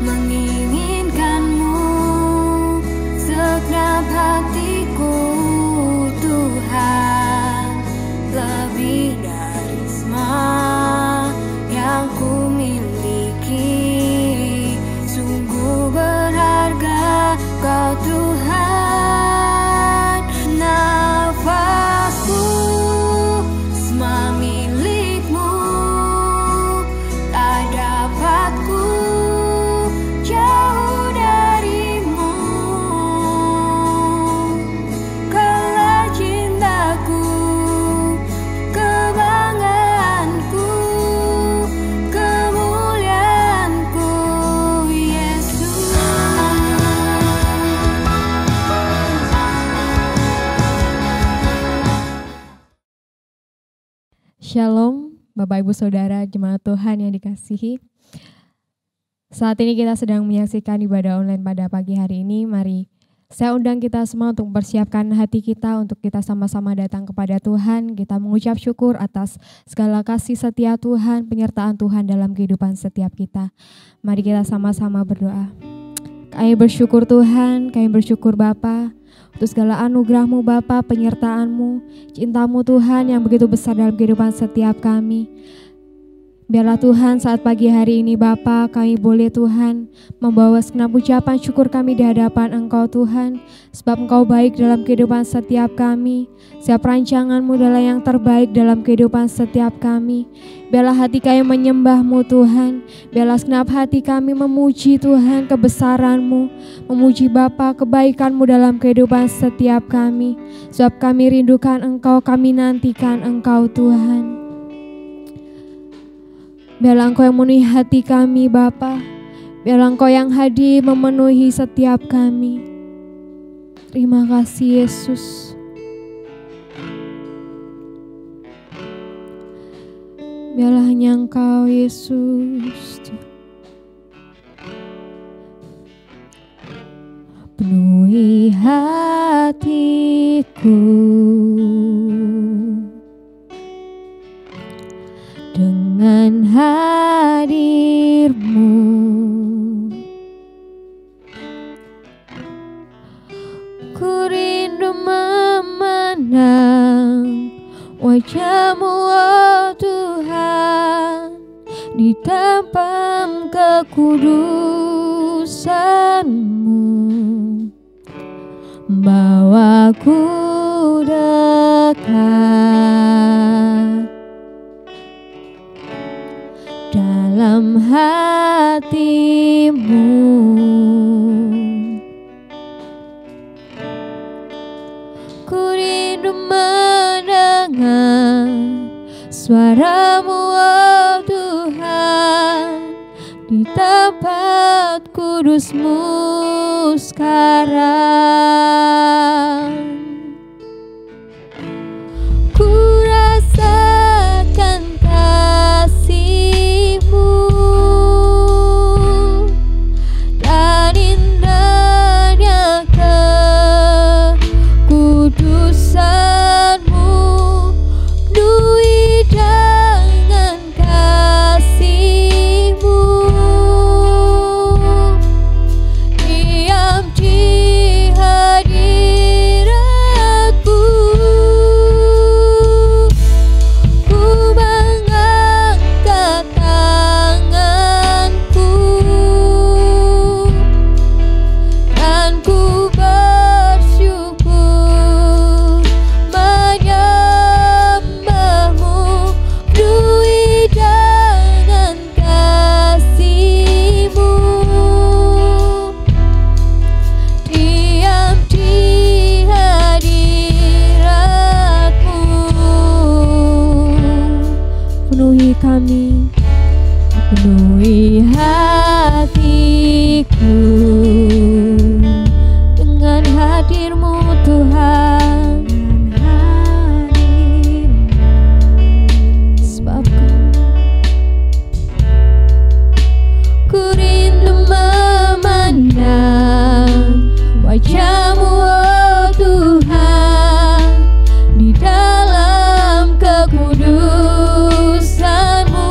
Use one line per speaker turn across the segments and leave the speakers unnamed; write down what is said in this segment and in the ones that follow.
menginginkanmu segenap hatiku Tuhan, lebih dari semua yang ku miliki. Sungguh berharga Kau Tuhan, nafasku semua milik-Mu, tak dapat ku jauh dari-Mu. Kaulah cintaku, kebanggaanku, kemuliaanku, Yesus.
Shalom, Bapak Ibu Saudara jemaat Tuhan yang dikasihi. Saat ini kita sedang menyaksikan ibadah online pada pagi hari ini. Mari saya undang kita semua untuk mempersiapkan hati kita untuk kita sama-sama datang kepada Tuhan. Kita mengucap syukur atas segala kasih setia Tuhan, penyertaan Tuhan dalam kehidupan setiap kita. Mari kita sama-sama berdoa. Kami bersyukur Tuhan, kami bersyukur Bapa untuk segala anugerah-Mu Bapa, penyertaan-Mu, cinta-Mu Tuhan yang begitu besar dalam kehidupan setiap kami. Biarlah Tuhan saat pagi hari ini Bapa, kami boleh Tuhan membawa segenap ucapan syukur kami di hadapan Engkau Tuhan, sebab Engkau baik dalam kehidupan setiap kami. Setiap rancangan-Mu adalah yang terbaik dalam kehidupan setiap kami. Biarlah hati kami menyembah-Mu Tuhan, biarlah segenap hati kami memuji Tuhan kebesaran-Mu, memuji Bapa kebaikan-Mu dalam kehidupan setiap kami. Sebab kami rindukan Engkau, kami nantikan Engkau Tuhan. Biarlah Engkau yang memenuhi hati kami Bapa, biarlah Engkau yang hadir memenuhi setiap kami. Terima kasih Yesus. Biarlah hanya Engkau Yesus. Penuhi hatiku dengan hadir-Mu, ku rindu memandang wajah-Mu oh Tuhan, di tempat kekudusan-Mu, bawaku dekat dalam hati-Mu. Ku rindu mendengar suara-Mu oh Tuhan, di tempat kudus-Mu sekarang. Ku rasakan kasih-Mu dan indahnya kekudusan-Mu, penuhi dengan kasih-Mu, diam di hadirat-Mu. Ku mengangkat tanganku dan ku bersyukur menyembah-Mu, penuhi dengan kasih-Mu, diam di hadirat-Mu. Penuhi kami, penuhi hatiku dengan hadir-Mu Tuhan, sebab ku rindu memandang wajah-Mu oh Tuhan, di dalam kekudusan-Mu,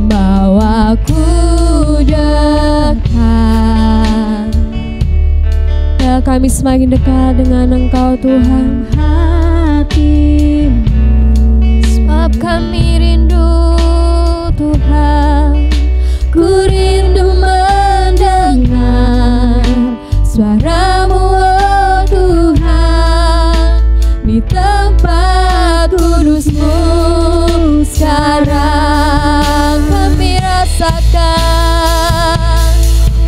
bawaku kami semakin dekat dengan Engkau Tuhan. Sebab kami rindu Tuhan, ku rindu mendengar suara-Mu oh Tuhan, di tempat kudus-Mu sekarang kami rasakan,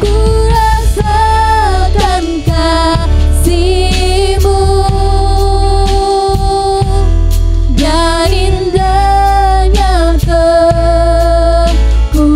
ku rasakan kasih-Mu dan indahnya Teguh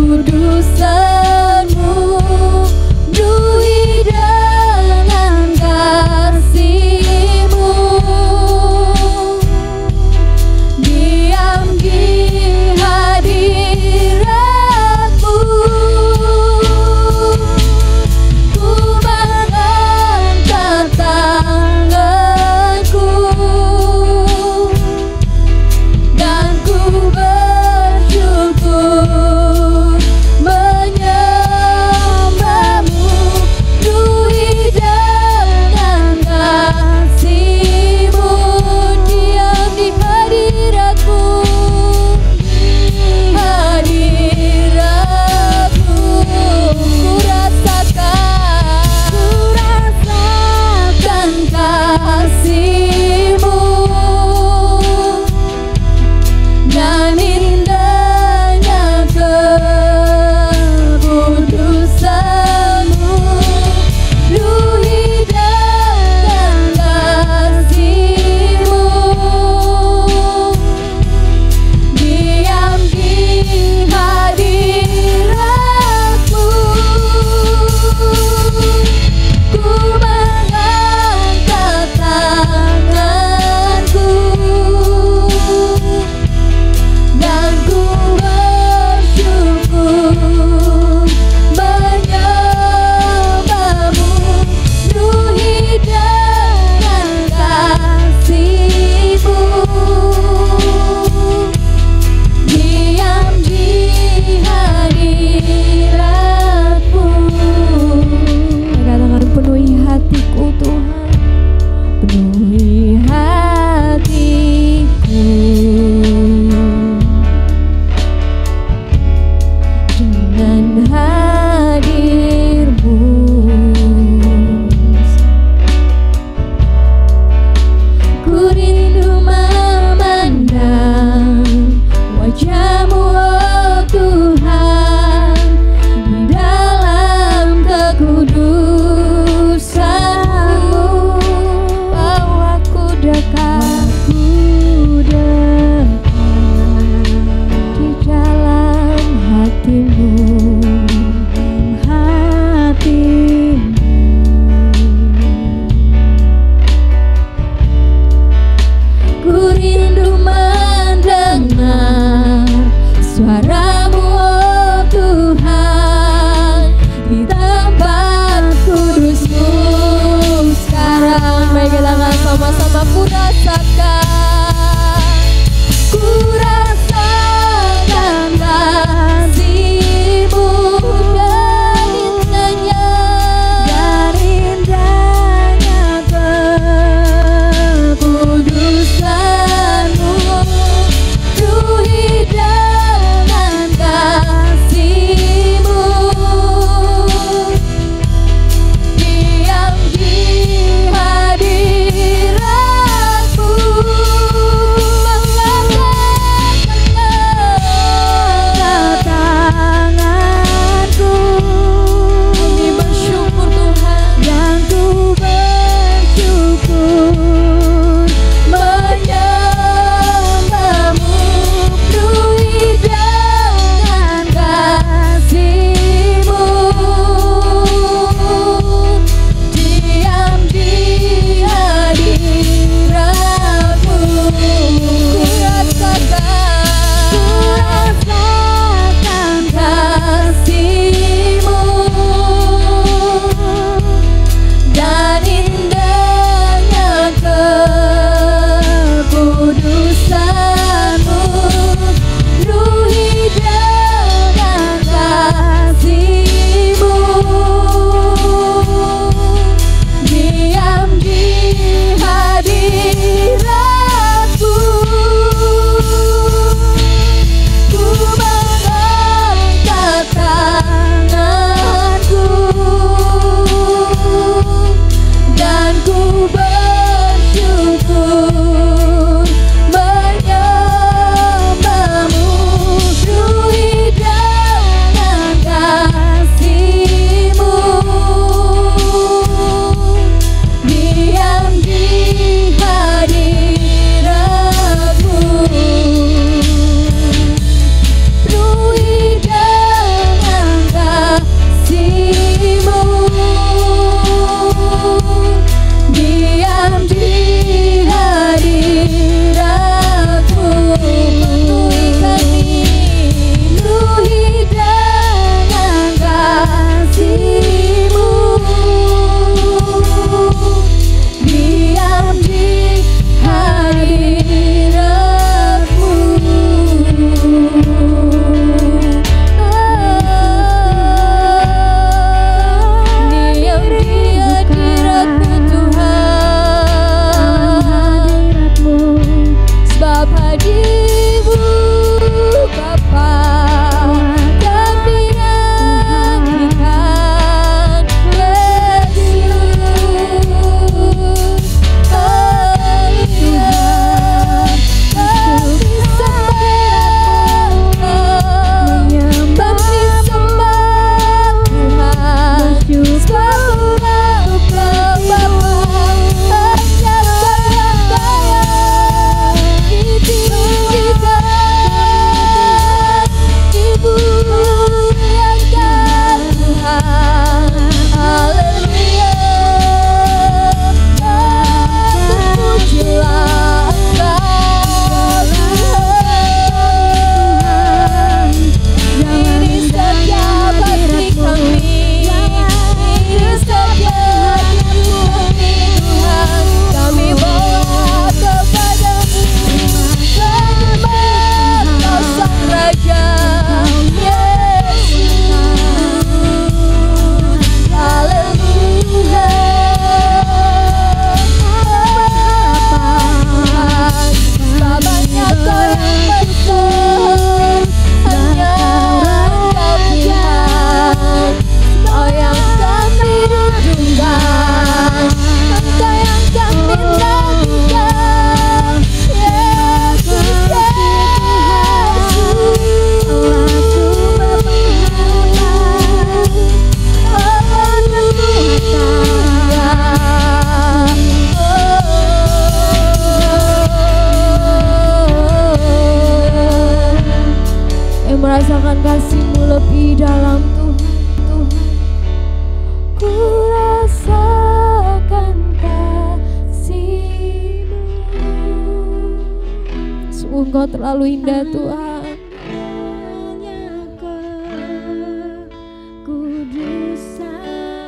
Engkau terlalu indah Tuhan.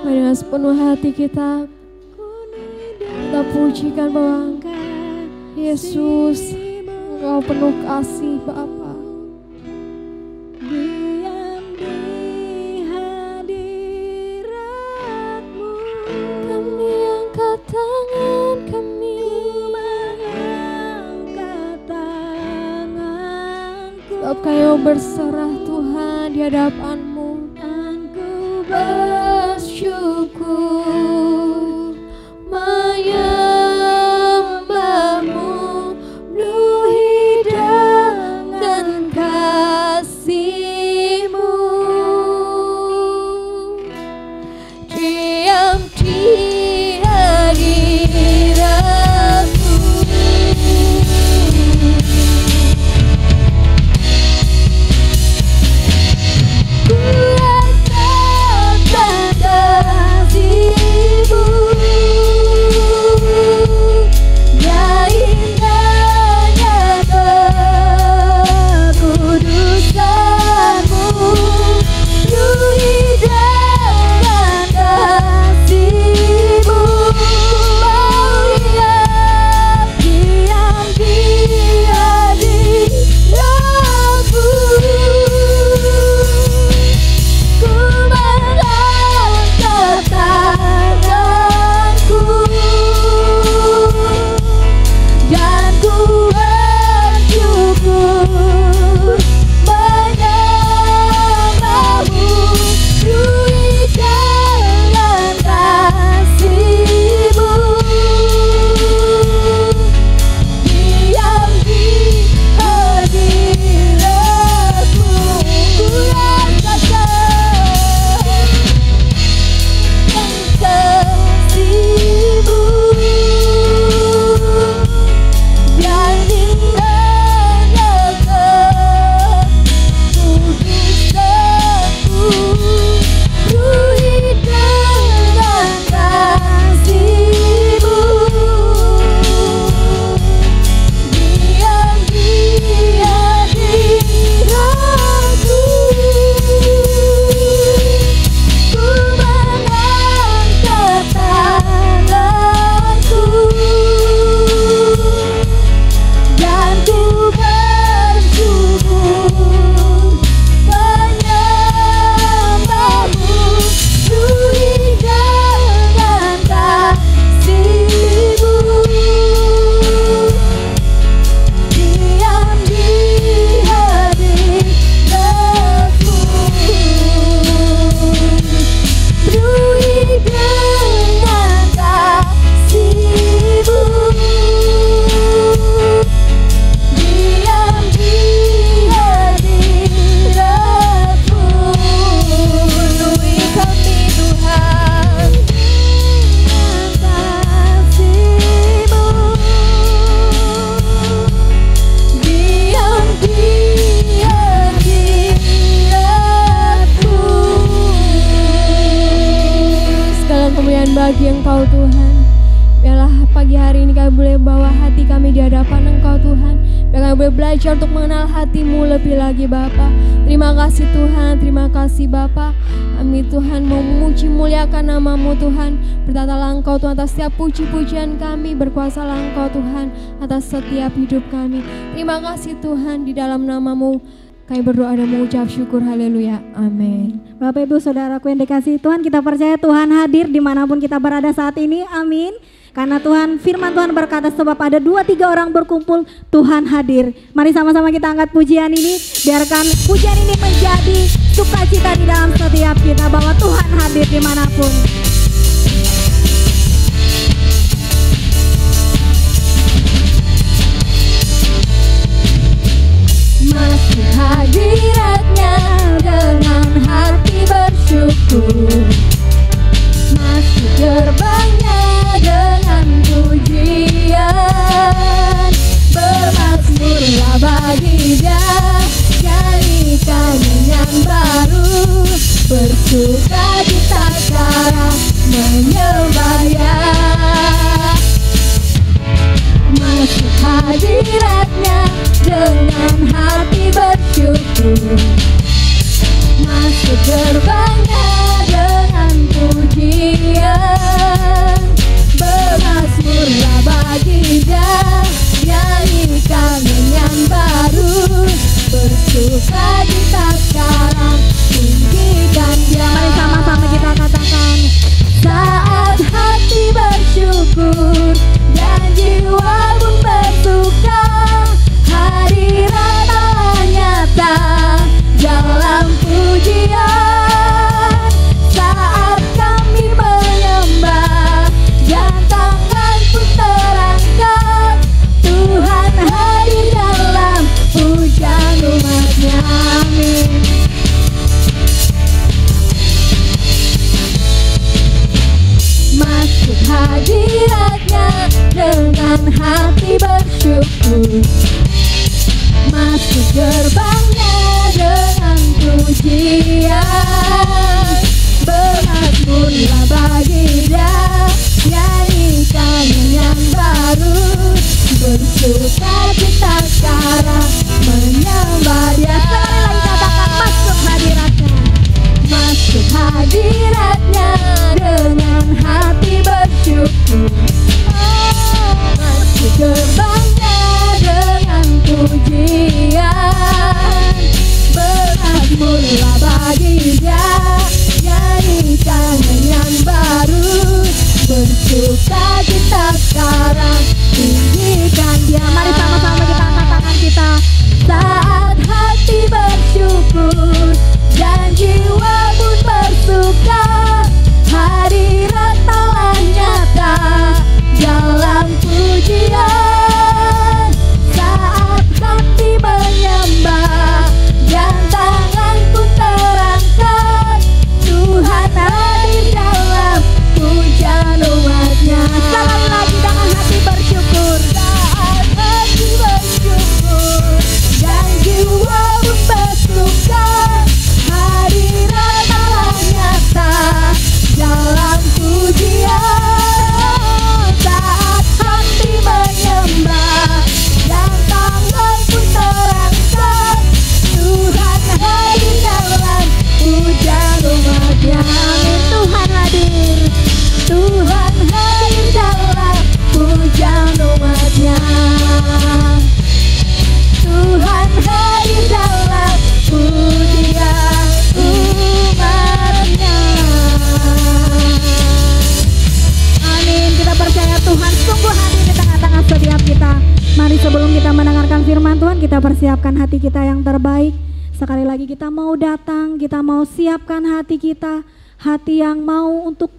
Mari dengan sepenuh hati kita pujikan bahwa Yesus, Engkau penuh kasih Bapa.
Diam di hadirat-Mu,
Kami angkat tangan kami,
mengangkat tanganku,
sebab kami berserah Tuhan di hadapan-Mu.
dan ku
Bersyukur menyembah-Mu, penuhi dengan kasih-Mu. Diam di hadirat-Mu, ku rasakan kasih-Mu, ya indahnya kekudusan-Mu, penuhi dengan kasih-Mu. Mau diam di hadirat-Mu, ku mengangkat tanganku, dan ku bersyukur menyembah-Mu, penuhi dengan kasih-Mu. Diam di hadirat-Mu, ku rasakan kasih-Mu, dan indahnya kekudusan-Mu, penuhi dengan kasih-Mu. Diam di hadirat-Mu, ku mengangkat tanganku, dan ku bersyukur menyembah-Mu, penuhi dengan kasih-Mu. Diam di hadirat-Mu, penuhi dengan kasih-Mu. Diam di hadirat-Mu, penuhi kami Tuhan dengan kasih-Mu. Diam di hadirat-Mu. Segala kemuliaan bagi Engkau Tuhan. Biarlah pagi hari ini kami boleh bawa hati kami di hadapan Engkau Tuhan. Biar kami boleh belajar untuk mengenal hati-Mu lebih lagi Bapa. Terima kasih Tuhan, terima kasih Bapa. Kami Tuhan mau memuji muliakan nama-Mu Tuhan. Bertatalah Engkau Tuhan atas setiap puji-pujian kami. Berkuasalah Engkau Tuhan atas setiap hidup kami. Terima kasih Tuhan, di dalam nama-Mu kami berdoa dan mengucap syukur. Haleluya, amin.
Bapak Ibu Saudaraku yang dikasihi Tuhan, kita percaya Tuhan hadir dimanapun kita berada saat ini, amin. Karena Tuhan, firman Tuhan berkata sebab ada 2-3 orang berkumpul, Tuhan hadir. Mari sama-sama kita angkat pujian ini. Biarkan pujian ini menjadi sukacita di dalam setiap kita bahwa Tuhan hadir dimanapun.
masih hadirat-Nya dengan hati bersyukur, masuk gerbang-Nya dengan pujian. Bermazmurlah bagi Dia, nyanyikan nyanyian baru, bersukacita sekarang menyembah Dia. Masuk hadirat-Nya dengan gerbangnya dengan pujian. Bermazmurlah bagi Dia, nyanyikan nyanyian baru. Bersuka cita sekarang, tinggikan Dia.
Mari sama-sama kita katakan.
Saat hati bersyukur dan jiwa pun bersuka, hadirat Allah nyata dalam pujian. Saat kami menyembah dan tangan pun terangkat, Tuhan hadir dalam pujian umat-Nya. Amin. Masuk hadirat-Nya dengan hati bersyukur. Masuk gerbangnya dengan pujian. Bermazmurlah bagi Dia, nyanyikan nyanyian baru. Bersuka cita sekarang, menyembah Dia. Sekali lagi katakan, masuk hadirat-Nya. Masuk hadirat-Nya dengan hati bersyukur. Masuk gerbangnya dengan pujian. Bermazmurlah bagi Dia, nyanyikan nyanyian baru. Bersuka cita sekarang, tinggikan Dia.
Mari sama-sama kita angkat tangan kita.
Saat hati bersyukur dan jiwa pun bersuka, hadirat Allah nyata dalam pujian. Saat hati menyembah dan tangan pun terangkat, Tuhan hadir dalam pujian umat-Nya.
Sekali lagi dengan hati bersyukur.
Saat hati bersyukur dan jiwa pun bersuka, hadirat Allah nyata dalam pujian. Saat hati menyembah dan tangan pun terangkat, Tuhan hadir dalam pujian umat-Nya. Amin. Tuhan hadir, Tuhan hadir dalam pujian umat-Nya. Tuhan hadir dalam pujian umat-Nya.
Amin. Kita percaya Tuhan sungguh hadir di tengah-tengah setiap kita. Mari sebelum kita mendengarkan firman Tuhan, kita persiapkan hati kita yang terbaik. Sekali lagi kita mau datang, kita mau siapkan hati kita, hati yang mau untuk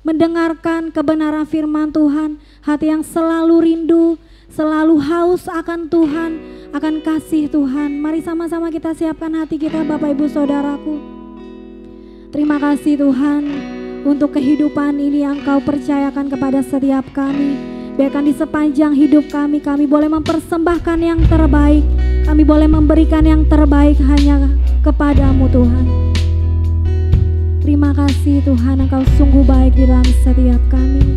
mendengarkan kebenaran firman Tuhan, hati yang selalu rindu, selalu haus akan Tuhan, akan kasih Tuhan. Mari sama-sama kita siapkan hati kita, Bapak Ibu Saudaraku. Terima kasih Tuhan untuk kehidupan ini yang Kau percayakan kepada setiap kami. Biarkan di sepanjang hidup kami boleh mempersembahkan yang terbaik, kami boleh memberikan yang terbaik hanya kepadamu Tuhan. Terima kasih Tuhan, Engkau sungguh baik di dalam setiap kami.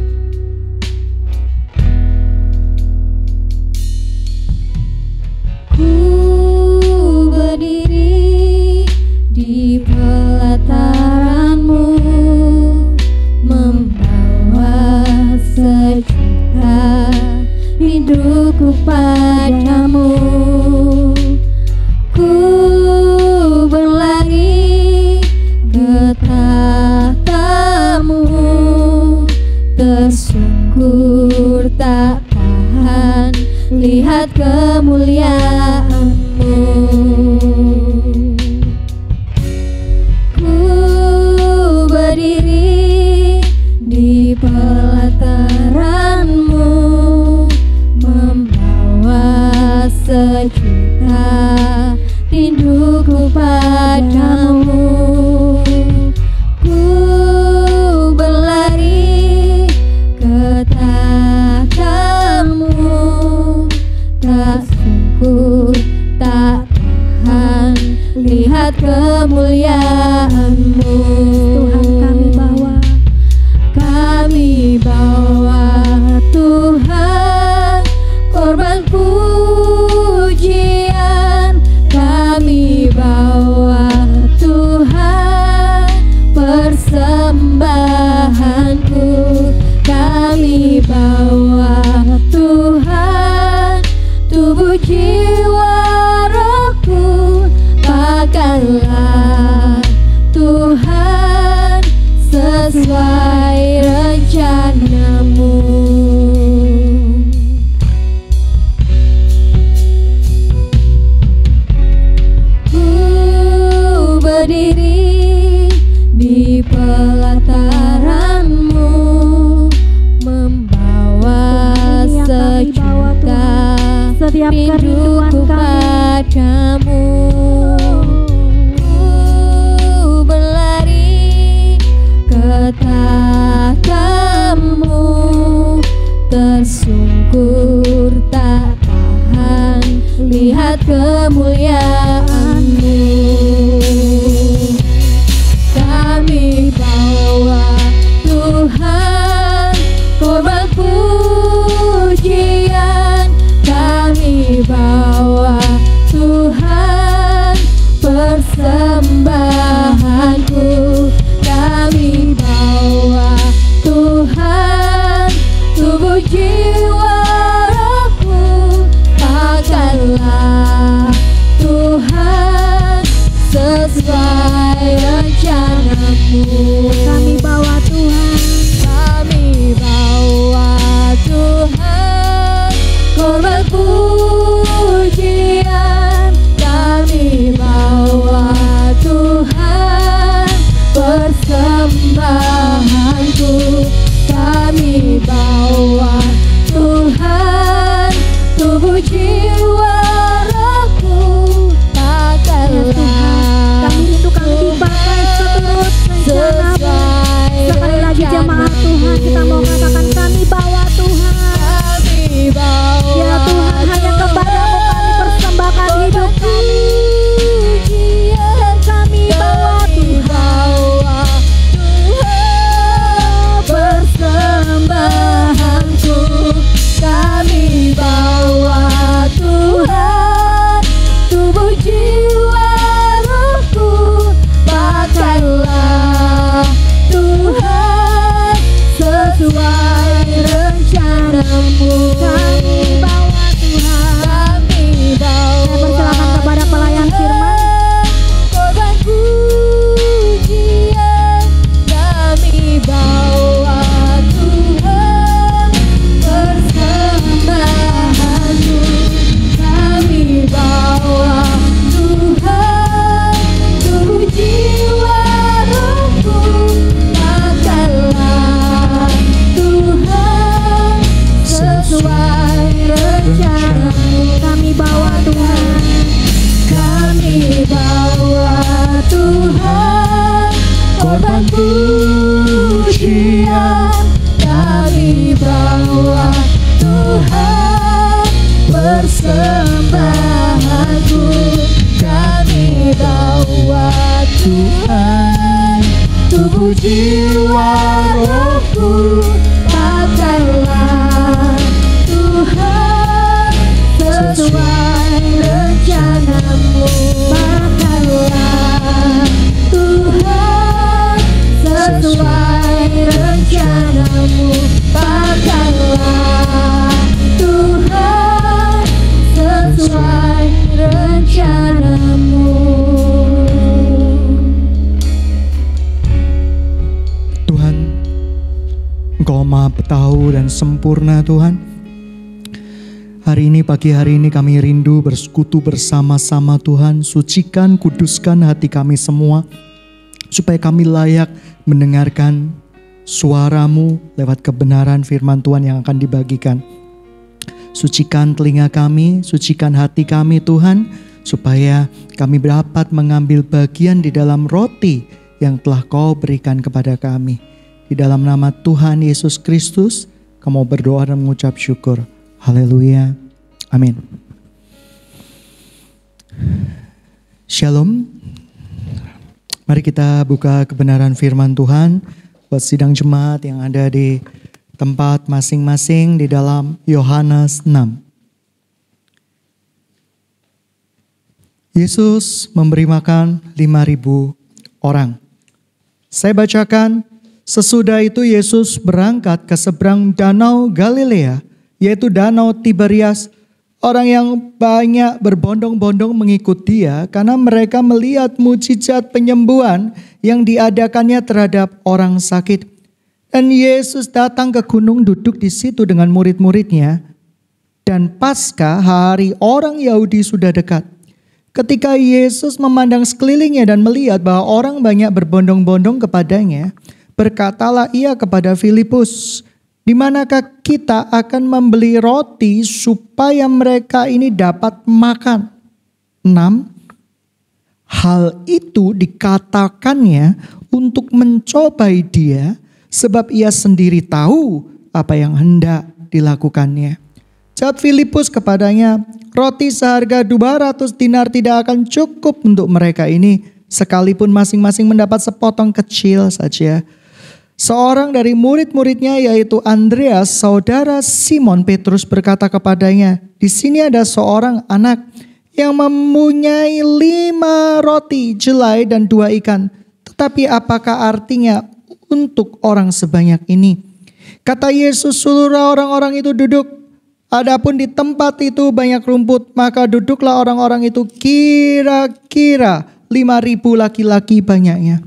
Ku berdiri di pelataran-Mu, membawa sejuta rinduku padamu. Ku berlari ke tahta-Mu, tersungkur tak tahan lihat kemuliaan-Mu. Ku berdiri di pelataran-Mu, membawa sejuta rinduku padamu. sesuai rencanamu. Ku berdiri di pelataranmu, membawa sejuta
setiap kerinduan
rinduku
kami.
padamu. Ku berlari ke tahtamu, tersungkur tak tahan lihat kemuliaan-Mu. Kami bawa Tuhan korban pujian, kami bawa Tuhan persembahanku, kami bawa Tuhan tubuh jiwa rohku, pakailah Tuhan sesuai rencanamu.
Kami bawa Tuhan,
kami bawa Tuhan korban pujian, kami bawa Tuhan persembahanku, kami bawa Tuhan tubuh jiwa rohku, pakailah
kami rindu kami dipakai seturut rencana-Mu. Sekali lagi jemaat Tuhan, kita mau katakan kami bawa Tuhan.
kami bawa
Ya Tuhan, hanya kepada-Mu kami persembahkan hidup kami. Kami bawa Tuhan,
persembahanku, kami bawa Tuhan tubuh jiwa rohku, pakailah Tuhan sesuai rencanamu.
kami bawa Tuhan.
Kami bawa
Saya persilakan kepada pelayan firman.
korban pujian, kami bawa Tuhan persembahanku, kami bawa Tuhan tubuh jiwa rohku, pakailah Tuhan sesuai rencanamu.
Kami bawa Tuhan,
Kami bawa Tuhan korban pujian, kami bawa Tuhan persembahanku, kami bawa Tuhan tubuh jiwa rohku, pakailah Tuhan sesuai rencanamu, pakailah Tuhan sesuai rencanamu, pakailah Tuhan sesuai rencanamu.
Tuhan, Engkau Maha Tahu dan sempurna Tuhan. Hari ini, pagi hari ini kami rindu bersekutu bersama-sama Tuhan. Sucikan, kuduskan hati kami semua, supaya kami layak mendengarkan suara-Mu lewat kebenaran firman Tuhan yang akan dibagikan. Sucikan telinga kami, sucikan hati kami Tuhan, supaya kami dapat mengambil bagian di dalam roti yang telah Kau berikan kepada kami. Di dalam nama Tuhan Yesus Kristus, kami berdoa dan mengucap syukur. Haleluya. Amin. Shalom. Mari kita buka kebenaran firman Tuhan buat sidang jemaat yang ada di tempat masing-masing di dalam Yohanes 6. Yesus memberi makan 5.000 orang. Saya bacakan, sesudah itu Yesus berangkat ke seberang danau Galilea, yaitu danau Tiberias. Orang yang banyak berbondong-bondong mengikut dia karena mereka melihat mujizat penyembuhan yang diadakannya terhadap orang sakit. Dan Yesus datang ke gunung, duduk di situ dengan murid-muridnya. Dan Paskah, hari orang Yahudi, sudah dekat. Ketika Yesus memandang sekelilingnya dan melihat bahwa orang banyak berbondong-bondong kepadanya, berkatalah ia kepada Filipus, "Di manakah kita akan membeli roti supaya mereka ini dapat makan?" 6. Hal itu dikatakannya untuk mencobai dia, sebab ia sendiri tahu apa yang hendak dilakukannya. Jawab Filipus kepadanya, "Roti seharga 200 dinar tidak akan cukup untuk mereka ini, sekalipun masing-masing mendapat sepotong kecil saja." Seorang dari murid-muridnya, yaitu Andreas, saudara Simon Petrus, berkata kepadanya, "Di sini ada seorang anak yang mempunyai 5 roti jelai dan 2 ikan. Tetapi apakah artinya untuk orang sebanyak ini?" Kata Yesus, "Seluruh orang-orang itu duduk. Adapun di tempat itu banyak rumput, maka duduklah orang-orang itu, kira-kira 5.000 laki-laki banyaknya."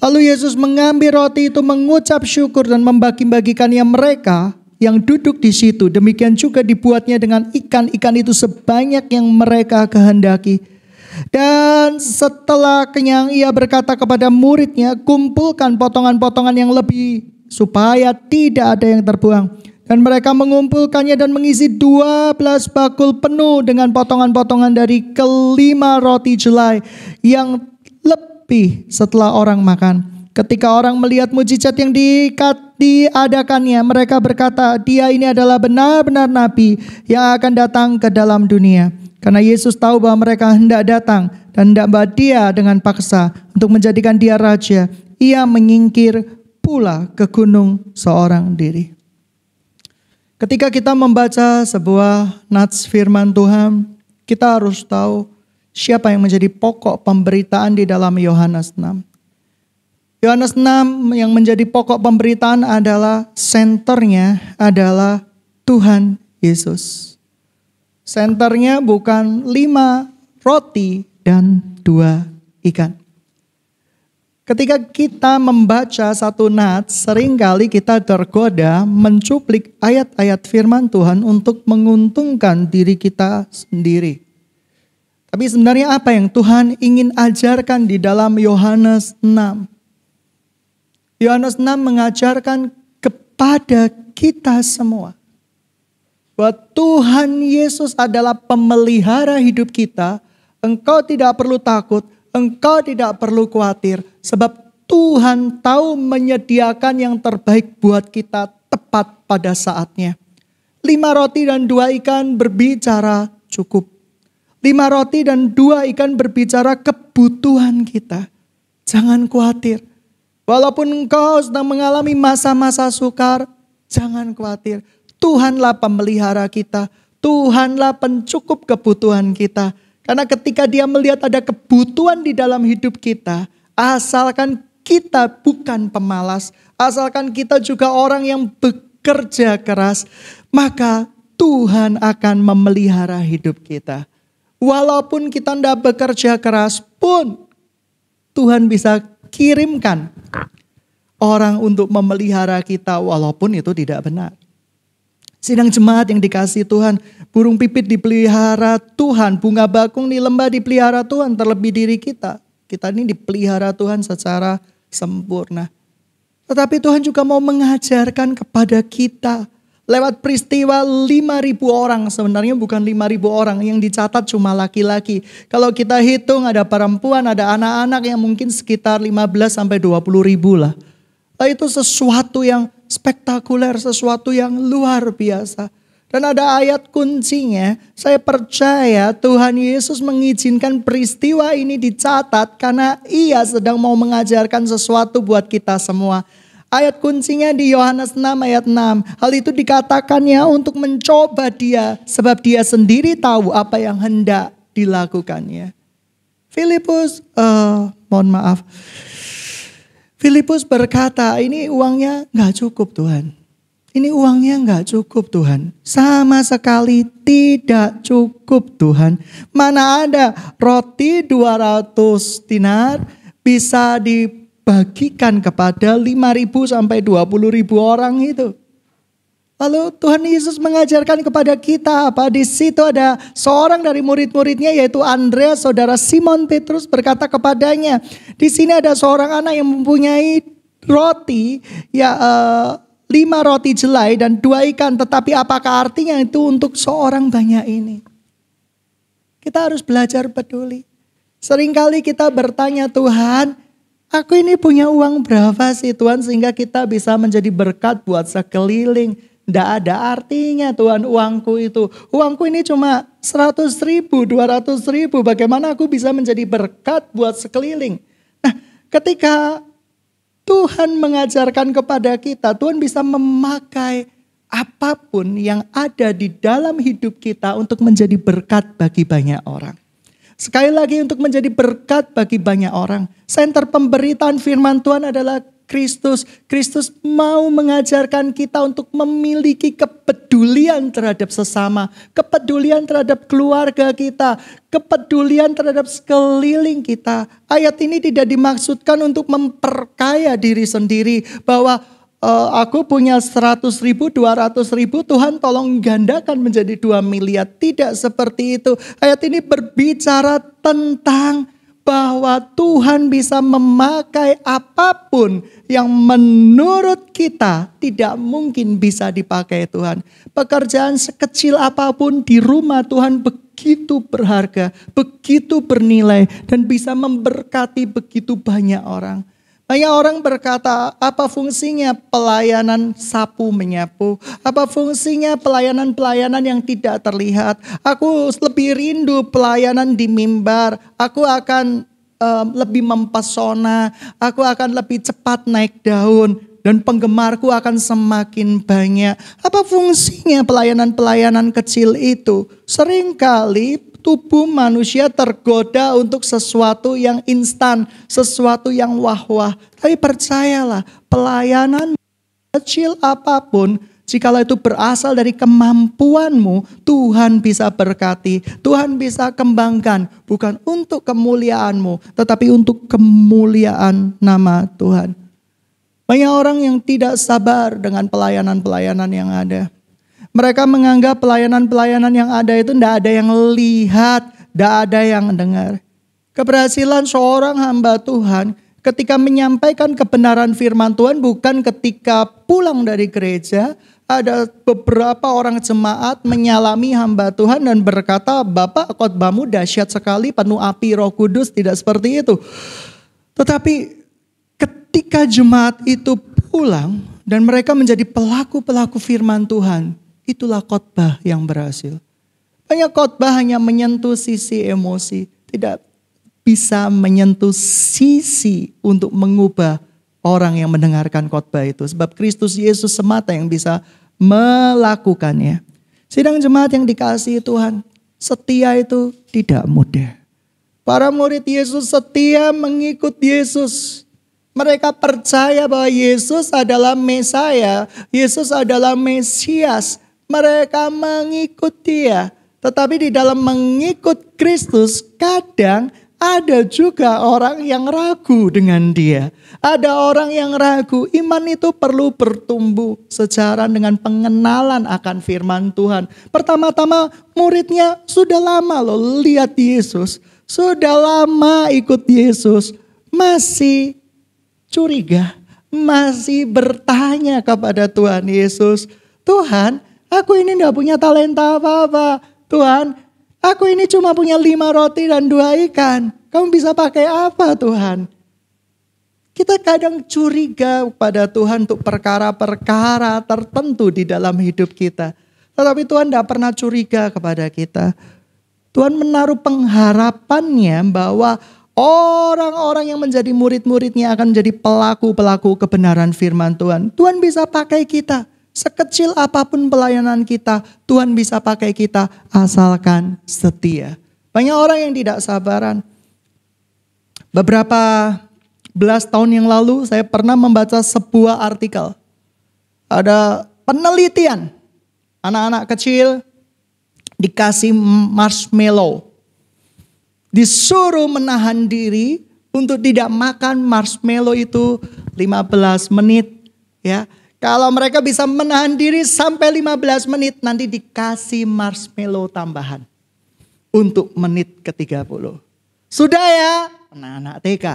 Lalu Yesus mengambil roti itu, mengucap syukur dan membagi-bagikannya mereka yang duduk di situ. Demikian juga dibuatnya dengan ikan-ikan itu sebanyak yang mereka kehendaki. Dan setelah kenyang, ia berkata kepada muridnya, "Kumpulkan potongan-potongan yang lebih supaya tidak ada yang terbuang." Dan mereka mengumpulkannya dan mengisi 12 bakul penuh dengan potongan-potongan dari kelima roti jelai yang lebih setelah orang makan. Ketika orang melihat mujizat yang diadakannya, mereka berkata, "Dia ini adalah benar-benar nabi yang akan datang ke dalam dunia." Karena Yesus tahu bahwa mereka hendak datang dan hendak membawa dia dengan paksa untuk menjadikan dia raja, ia menyingkir pula ke gunung seorang diri. Ketika kita membaca sebuah nats firman Tuhan, kita harus tahu siapa yang menjadi pokok pemberitaan di dalam Yohanes 6. Yohanes 6 yang menjadi pokok pemberitaan adalah senternya adalah Tuhan Yesus. Senternya bukan 5 roti dan 2 ikan. Ketika kita membaca satu nats, seringkali kita tergoda mencuplik ayat-ayat firman Tuhan untuk menguntungkan diri kita sendiri. Tapi sebenarnya apa yang Tuhan ingin ajarkan di dalam Yohanes 6? Yohanes 6 mengajarkan kepada kita semua bahwa Tuhan Yesus adalah pemelihara hidup kita. Engkau tidak perlu takut, engkau tidak perlu khawatir, sebab Tuhan tahu menyediakan yang terbaik buat kita tepat pada saatnya. 5 roti dan 2 ikan berbicara cukup. 5 roti dan 2 ikan berbicara kebutuhan kita. Jangan khawatir. Walaupun engkau sedang mengalami masa-masa sukar, jangan khawatir. Tuhanlah pemelihara kita. Tuhanlah pencukup kebutuhan kita. Karena ketika dia melihat ada kebutuhan di dalam hidup kita, asalkan kita bukan pemalas, asalkan kita juga orang yang bekerja keras, maka Tuhan akan memelihara hidup kita. Walaupun kita tidak bekerja keras pun, Tuhan bisa kirimkan orang untuk memelihara kita walaupun itu tidak benar. Sidang jemaat yang dikasihi Tuhan, burung pipit dipelihara Tuhan, bunga bakung di lembah dipelihara Tuhan, terlebih diri kita. Kita ini dipelihara Tuhan secara sempurna. Tetapi Tuhan juga mau mengajarkan kepada kita lewat peristiwa 5.000 orang, sebenarnya bukan 5.000 orang, yang dicatat cuma laki-laki. Kalau kita hitung ada perempuan, ada anak-anak yang mungkin sekitar 15 sampai 20.000 lah. Itu sesuatu yang spektakuler, sesuatu yang luar biasa. Dan ada ayat kuncinya, saya percaya Tuhan Yesus mengizinkan peristiwa ini dicatat karena ia sedang mau mengajarkan sesuatu buat kita semua. Ayat kuncinya di Yohanes 6 ayat 6. Hal itu dikatakannya untuk mencoba dia, sebab dia sendiri tahu apa yang hendak dilakukannya. Filipus berkata, ini uangnya gak cukup Tuhan. Ini uangnya nggak cukup Tuhan. Sama sekali tidak cukup Tuhan. Mana ada roti 200 dinar bisa dibagikan kepada 5.000 sampai 20.000 orang itu. Lalu Tuhan Yesus mengajarkan kepada kita apa? Di situ ada seorang dari murid-muridnya yaitu Andreas, saudara Simon Petrus berkata kepadanya, di sini ada seorang anak yang mempunyai roti, 5 roti jelai dan 2 ikan, tetapi apakah artinya itu untuk seorang banyak ini? Kita harus belajar peduli. Seringkali kita bertanya, Tuhan, aku ini punya uang berapa sih Tuhan sehingga kita bisa menjadi berkat buat sekeliling. Tidak ada artinya Tuhan uangku itu. Uangku ini cuma 100.000, 200.000. Bagaimana aku bisa menjadi berkat buat sekeliling? Nah, ketika Tuhan mengajarkan kepada kita, Tuhan bisa memakai apapun yang ada di dalam hidup kita untuk menjadi berkat bagi banyak orang. Sekali lagi untuk menjadi berkat bagi banyak orang. Senter pemberitaan firman Tuhan adalah Kristus. Kristus mau mengajarkan kita untuk memiliki kepedulian terhadap sesama, kepedulian terhadap keluarga kita, kepedulian terhadap sekeliling kita. Ayat ini tidak dimaksudkan untuk memperkaya diri sendiri bahwa aku punya 100.000, 200.000, Tuhan tolong gandakan menjadi 2 miliar. Tidak seperti itu. Ayat ini berbicara tentang bahwa Tuhan bisa memakai apapun yang menurut kita tidak mungkin bisa dipakai Tuhan. Pekerjaan sekecil apapun di rumah Tuhan begitu berharga, begitu bernilai dan bisa memberkati begitu banyak orang. Banyak orang berkata, apa fungsinya pelayanan sapu menyapu? Apa fungsinya pelayanan-pelayanan yang tidak terlihat? Aku lebih rindu pelayanan di mimbar. Aku akan lebih mempesona. Aku akan lebih cepat naik daun. Dan penggemarku akan semakin banyak. Apa fungsinya pelayanan-pelayanan kecil itu? Seringkali tubuh manusia tergoda untuk sesuatu yang instan, sesuatu yang wah-wah. Tapi percayalah, pelayanan kecil apapun, jikalau itu berasal dari kemampuanmu, Tuhan bisa berkati, Tuhan bisa kembangkan. Bukan untuk kemuliaanmu, tetapi untuk kemuliaan nama Tuhan. Banyak orang yang tidak sabar dengan pelayanan-pelayanan yang ada. Mereka menganggap pelayanan-pelayanan yang ada itu tidak ada yang lihat, tidak ada yang dengar. Keberhasilan seorang hamba Tuhan ketika menyampaikan kebenaran firman Tuhan bukan ketika pulang dari gereja. Ada beberapa orang jemaat menyalami hamba Tuhan dan berkata, Bapak khotbahmu dahsyat sekali, penuh api Roh Kudus, tidak seperti itu. Tetapi ketika jemaat itu pulang dan mereka menjadi pelaku-pelaku firman Tuhan, itulah khotbah yang berhasil. Banyak khotbah hanya menyentuh sisi emosi, tidak bisa menyentuh sisi untuk mengubah orang yang mendengarkan khotbah itu. Sebab Kristus Yesus semata yang bisa melakukannya. Sidang jemaat yang dikasihi Tuhan, setia itu tidak mudah. Para murid Yesus setia mengikut Yesus. Mereka percaya bahwa Yesus adalah Mesaya, Yesus adalah Mesias. Mereka mengikut Dia. Tetapi di dalam mengikut Kristus kadang ada juga orang yang ragu dengan Dia. Ada orang yang ragu. Iman itu perlu bertumbuh sejalan dengan pengenalan akan firman Tuhan. Pertama-tama muridnya sudah lama loh lihat Yesus. Sudah lama ikut Yesus. Masih curiga. Masih bertanya kepada Tuhan Yesus. Tuhan, aku ini gak punya talenta apa-apa. Tuhan, aku ini cuma punya 5 roti dan 2 ikan. Kamu bisa pakai apa Tuhan? Kita kadang curiga pada Tuhan untuk perkara-perkara tertentu di dalam hidup kita. Tetapi Tuhan gak pernah curiga kepada kita. Tuhan menaruh pengharapannya bahwa orang-orang yang menjadi murid-muridnya akan menjadi pelaku-pelaku kebenaran firman Tuhan. Tuhan bisa pakai kita. Sekecil apapun pelayanan kita, Tuhan bisa pakai kita asalkan setia. Banyak orang yang tidak sabaran. Beberapa belas tahun yang lalu saya pernah membaca sebuah artikel. Ada penelitian. Anak-anak kecil dikasih marshmallow. Disuruh menahan diri untuk tidak makan marshmallow itu 15 menit. Ya, kalau mereka bisa menahan diri sampai 15 menit, nanti dikasih marshmallow tambahan untuk menit ke-30. Sudah ya, anak-anak TK.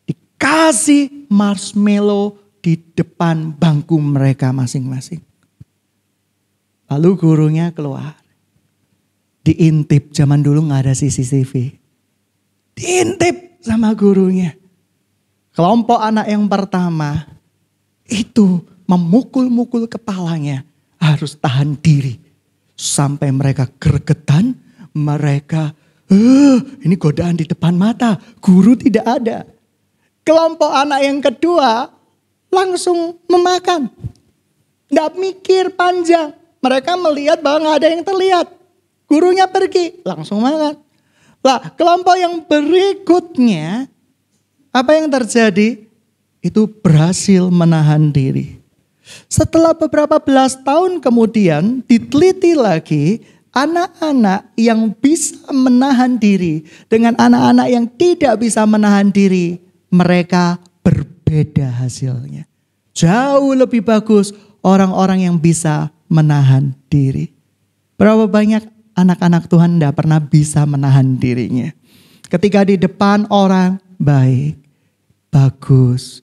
Dikasih marshmallow di depan bangku mereka masing-masing. Lalu gurunya keluar. Diintip, zaman dulu gak ada CCTV. Diintip sama gurunya. Kelompok anak yang pertama itu memukul-mukul kepalanya. Harus tahan diri. Sampai mereka gregetan, mereka ini godaan di depan mata. Guru tidak ada. Kelompok anak yang kedua langsung memakan. Tidak mikir panjang. Mereka melihat bahwa gak ada yang terlihat. Gurunya pergi, langsung makan. Lah, kelompok yang berikutnya, apa yang terjadi? Itu berhasil menahan diri. Setelah beberapa belas tahun kemudian, diteliti lagi, anak-anak yang bisa menahan diri dengan anak-anak yang tidak bisa menahan diri, mereka berbeda hasilnya. Jauh lebih bagus orang-orang yang bisa menahan diri. Berapa banyak anak-anak Tuhan tidak pernah bisa menahan dirinya. Ketika di depan orang baik, bagus,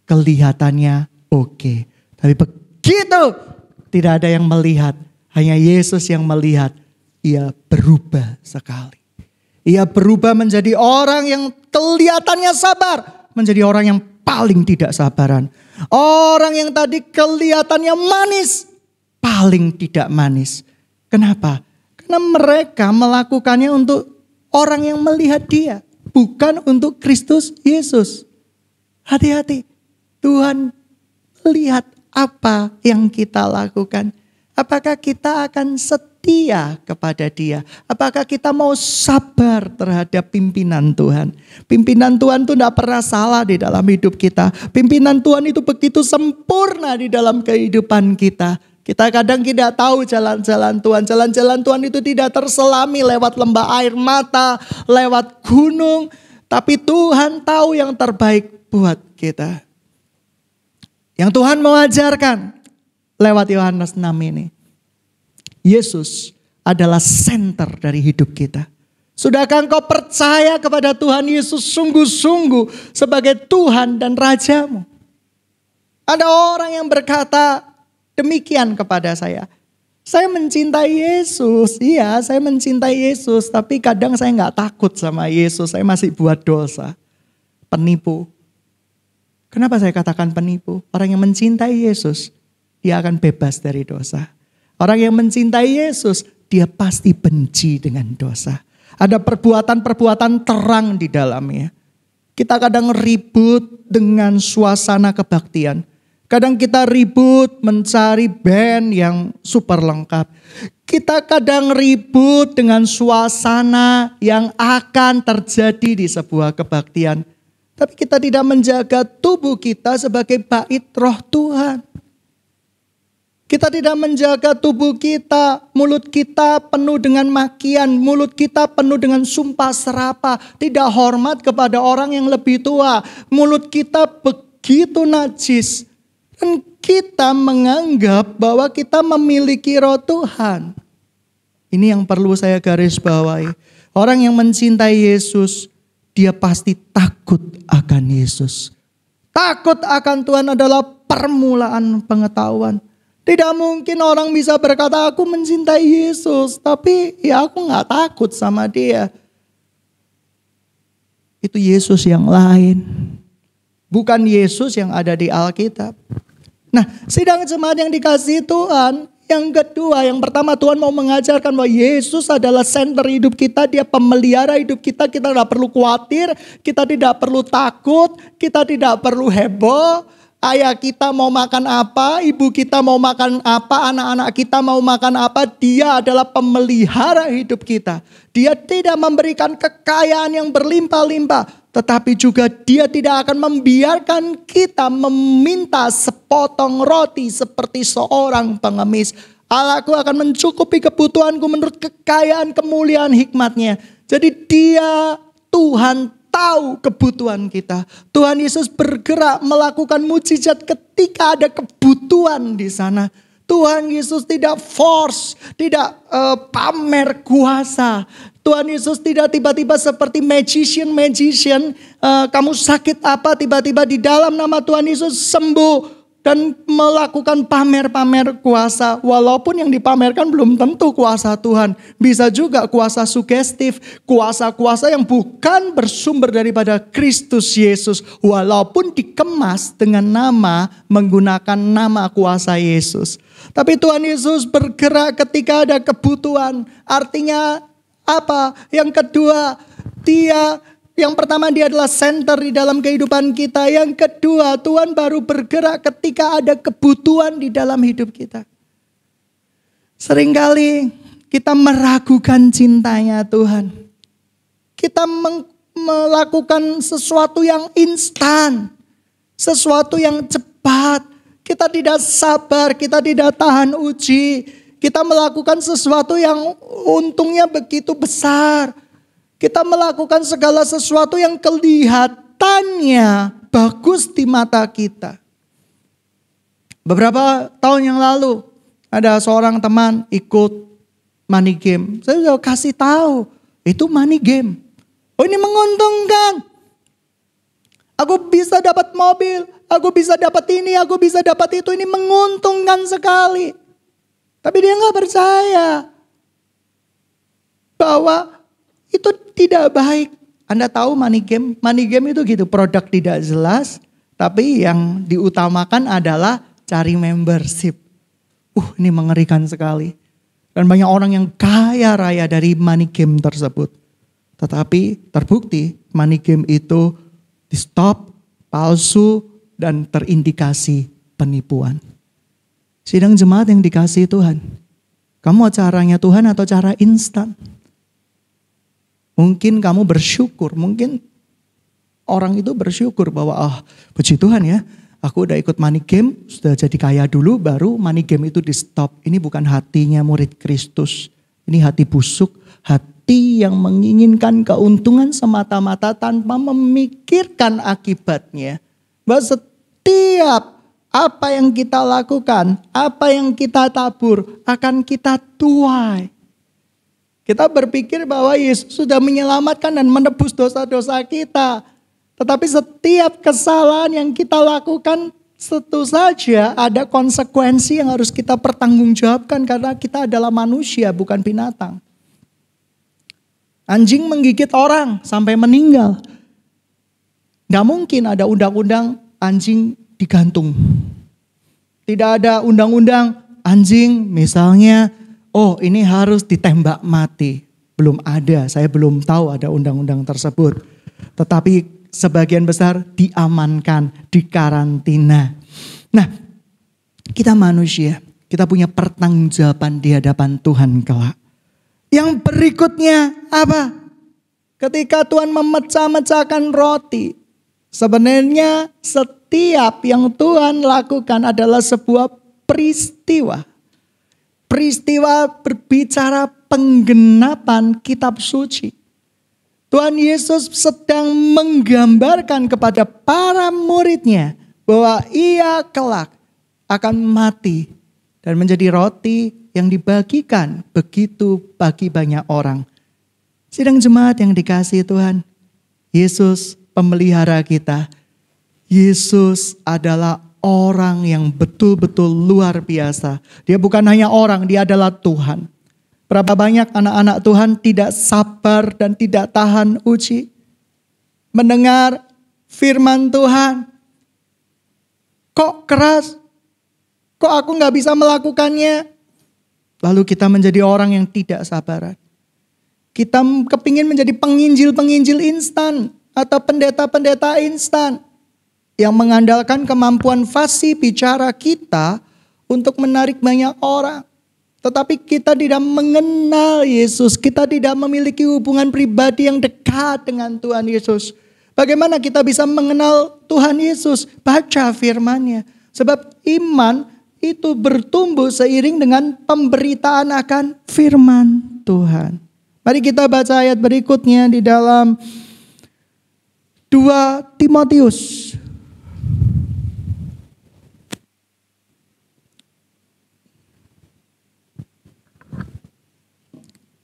kelihatannya oke. Tapi begitu tidak ada yang melihat, hanya Yesus yang melihat, ia berubah sekali. Ia berubah menjadi orang yang kelihatannya sabar, menjadi orang yang paling tidak sabaran. Orang yang tadi kelihatannya manis, paling tidak manis. Kenapa? Karena mereka melakukannya untuk orang yang melihat dia, bukan untuk Kristus Yesus. Hati-hati, Tuhan lihat apa yang kita lakukan. Apakah kita akan setia kepada dia? Apakah kita mau sabar terhadap pimpinan Tuhan? Pimpinan Tuhan itu tidak pernah salah di dalam hidup kita. Pimpinan Tuhan itu begitu sempurna di dalam kehidupan kita. Kita kadang tidak tahu jalan-jalan Tuhan. Jalan-jalan Tuhan itu tidak terselami lewat lembah air mata, lewat gunung. Tapi Tuhan tahu yang terbaik buat kita. Yang Tuhan mau ajarkan lewat Yohanes 6 ini. Yesus adalah center dari hidup kita. Sudahkah engkau percaya kepada Tuhan Yesus sungguh-sungguh sebagai Tuhan dan Rajamu? Ada orang yang berkata demikian kepada saya. Saya mencintai Yesus, iya saya mencintai Yesus. Tapi kadang saya gak takut sama Yesus, saya masih buat dosa. Penipu. Kenapa saya katakan penipu? Orang yang mencintai Yesus, dia akan bebas dari dosa. Orang yang mencintai Yesus, dia pasti benci dengan dosa. Ada perbuatan-perbuatan terang di dalamnya. Kita kadang ribut dengan suasana kebaktian. Kadang kita ribut mencari band yang super lengkap. Kita kadang ribut dengan suasana yang akan terjadi di sebuah kebaktian. Tapi kita tidak menjaga tubuh kita sebagai bait roh Tuhan. Kita tidak menjaga tubuh kita, mulut kita penuh dengan makian, mulut kita penuh dengan sumpah serapah, tidak hormat kepada orang yang lebih tua. Mulut kita begitu najis. Dan kita menganggap bahwa kita memiliki roh Tuhan. Ini yang perlu saya garis bawahi. Orang yang mencintai Yesus, dia pasti takut akan Yesus. Takut akan Tuhan adalah permulaan pengetahuan. Tidak mungkin orang bisa berkata aku mencintai Yesus, tapi ya aku gak takut sama dia. Itu Yesus yang lain. Bukan Yesus yang ada di Alkitab. Nah, sidang jemaat yang dikasihi Tuhan, yang kedua, yang pertama Tuhan mau mengajarkan bahwa Yesus adalah center hidup kita, dia pemelihara hidup kita tidak perlu khawatir, kita tidak perlu takut, kita tidak perlu heboh. Ayah kita mau makan apa, ibu kita mau makan apa, anak-anak kita mau makan apa. Dia adalah pemelihara hidup kita. Dia tidak memberikan kekayaan yang berlimpah-limpah. Tetapi juga dia tidak akan membiarkan kita meminta sepotong roti seperti seorang pengemis. Allahku akan mencukupi kebutuhanku menurut kekayaan kemuliaan hikmat-Nya. Jadi dia Tuhan tahu kebutuhan kita. Tuhan Yesus bergerak melakukan mujizat ketika ada kebutuhan di sana. Tuhan Yesus tidak force, tidak pamer kuasa. Tuhan Yesus tidak tiba-tiba seperti magician. Kamu sakit apa tiba-tiba di dalam nama Tuhan Yesus sembuh. Dan melakukan pamer-pamer kuasa. Walaupun yang dipamerkan belum tentu kuasa Tuhan. Bisa juga kuasa sugestif. Kuasa-kuasa yang bukan bersumber daripada Kristus Yesus. Walaupun dikemas dengan nama, menggunakan nama kuasa Yesus. Tapi Tuhan Yesus bergerak ketika ada kebutuhan. Artinya apa? Yang kedua, yang pertama dia adalah center di dalam kehidupan kita. Yang kedua, Tuhan baru bergerak ketika ada kebutuhan di dalam hidup kita. Seringkali kita meragukan cintanya Tuhan. Kita melakukan sesuatu yang instan. Sesuatu yang cepat. Kita tidak sabar, kita tidak tahan uji. Kita melakukan sesuatu yang untungnya begitu besar. Kita melakukan segala sesuatu yang kelihatannya bagus di mata kita. Beberapa tahun yang lalu ada seorang teman ikut money game. Saya sudah kasih tahu itu money game. Oh, ini menguntungkan. Aku bisa dapat mobil, aku bisa dapat ini, aku bisa dapat itu. Ini menguntungkan sekali. Tapi dia nggak percaya bahwa itu tidak baik. Anda tahu money game itu gitu, produk tidak jelas, tapi yang diutamakan adalah cari membership. Ini mengerikan sekali. Dan banyak orang yang kaya raya dari money game tersebut. Tetapi terbukti money game itu di stop, palsu, dan terindikasi penipuan. Sidang jemaat yang dikasihi Tuhan, kamu caranya Tuhan atau cara instan? Mungkin kamu bersyukur, mungkin orang itu bersyukur bahwa puji Tuhan ya, aku udah ikut money game, sudah jadi kaya dulu baru money game itu di stop. Ini bukan hatinya murid Kristus, ini hati busuk, hati yang menginginkan keuntungan semata-mata tanpa memikirkan akibatnya. Bahwa setiap apa yang kita lakukan, apa yang kita tabur akan kita tuai. Kita berpikir bahwa Yesus sudah menyelamatkan dan menebus dosa-dosa kita. Tetapi setiap kesalahan yang kita lakukan tentu saja ada konsekuensi yang harus kita pertanggungjawabkan karena kita adalah manusia bukan binatang. Anjing menggigit orang sampai meninggal. Gak mungkin ada undang-undang anjing digantung. Tidak ada undang-undang anjing misalnya ini harus ditembak mati. Belum ada, saya belum tahu ada undang-undang tersebut. Tetapi sebagian besar diamankan, dikarantina. Nah, kita manusia, kita punya pertanggungjawaban di hadapan Tuhan kelak. Yang berikutnya apa? Ketika Tuhan memecah-mecahkan roti, sebenarnya setiap yang Tuhan lakukan adalah sebuah peristiwa. Peristiwa berbicara penggenapan kitab suci. Tuhan Yesus sedang menggambarkan kepada para muridnya bahwa ia kelak akan mati dan menjadi roti yang dibagikan begitu bagi banyak orang. Sidang jemaat yang dikasihi Tuhan, Yesus pemelihara kita. Yesus adalah orang yang betul-betul luar biasa. Dia bukan hanya orang, dia adalah Tuhan. Berapa banyak anak-anak Tuhan tidak sabar dan tidak tahan uji. Mendengar firman Tuhan. Kok keras? Kok aku gak bisa melakukannya? Lalu kita menjadi orang yang tidak sabaran. Kita kepingin menjadi penginjil-penginjil instan. Atau pendeta-pendeta instan. yang mengandalkan kemampuan fasih bicara kita untuk menarik banyak orang. Tetapi kita tidak mengenal Yesus, kita tidak memiliki hubungan pribadi yang dekat dengan Tuhan Yesus. Bagaimana kita bisa mengenal Tuhan Yesus? Baca firman-Nya. Sebab iman itu bertumbuh seiring dengan pemberitaan akan firman Tuhan. Mari kita baca ayat berikutnya di dalam 2 Timotius.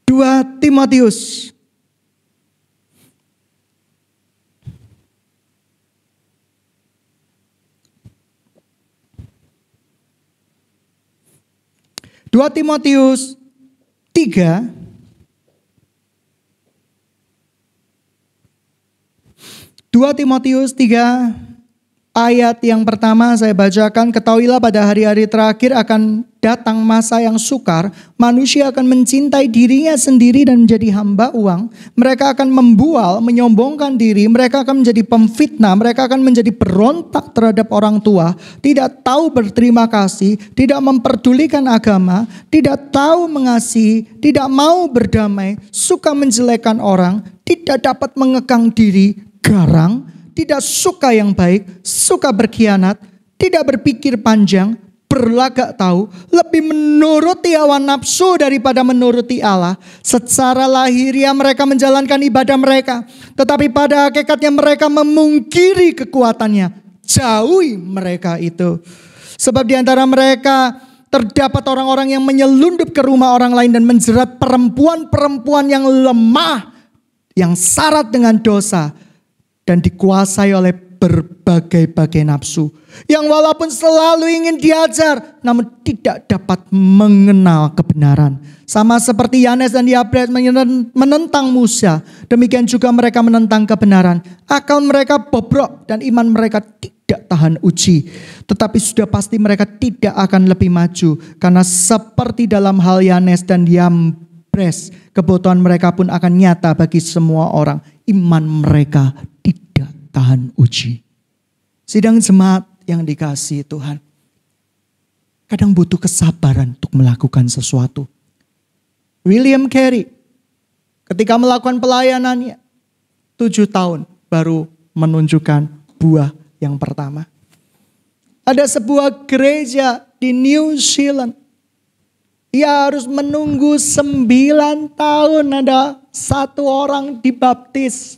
2 Timotius. Dua Timotius 3 2 Timotius 3 ayat yang pertama saya bacakan. Ketahuilah pada hari-hari terakhir akan datang masa yang sukar. Manusia akan mencintai dirinya sendiri dan menjadi hamba uang. Mereka akan membual, menyombongkan diri. Mereka akan menjadi pemfitnah. Mereka akan menjadi berontak terhadap orang tua. Tidak tahu berterima kasih. Tidak memperdulikan agama. Tidak tahu mengasihi. Tidak mau berdamai. Suka menjelekkan orang. Tidak dapat mengekang diri. Garang, tidak suka yang baik, suka berkhianat, tidak berpikir panjang, berlagak tahu, lebih menuruti hawa nafsu daripada menuruti Allah. Secara lahiriah mereka menjalankan ibadah mereka, tetapi pada hakikatnya mereka memungkiri kekuatannya. Jauhi mereka itu. Sebab di antara mereka terdapat orang-orang yang menyelundup ke rumah orang lain dan menjerat perempuan-perempuan yang lemah, yang syarat dengan dosa, dan dikuasai oleh berbagai-bagai nafsu. Yang walaupun selalu ingin diajar, namun tidak dapat mengenal kebenaran. Sama seperti Yanes dan Yambres menentang Musa, demikian juga mereka menentang kebenaran. Akal mereka bobrok dan iman mereka tidak tahan uji. Tetapi sudah pasti mereka tidak akan lebih maju. Karena seperti dalam hal Yanes dan Yambres, kebutuhan mereka pun akan nyata bagi semua orang. Iman mereka tidak tahan uji. Sidang jemaat yang dikasihi Tuhan, kadang butuh kesabaran untuk melakukan sesuatu. William Carey ketika melakukan pelayanannya 7 tahun baru menunjukkan buah yang pertama. Ada sebuah gereja di New Zealand. Ia harus menunggu 9 tahun ada 1 orang dibaptis.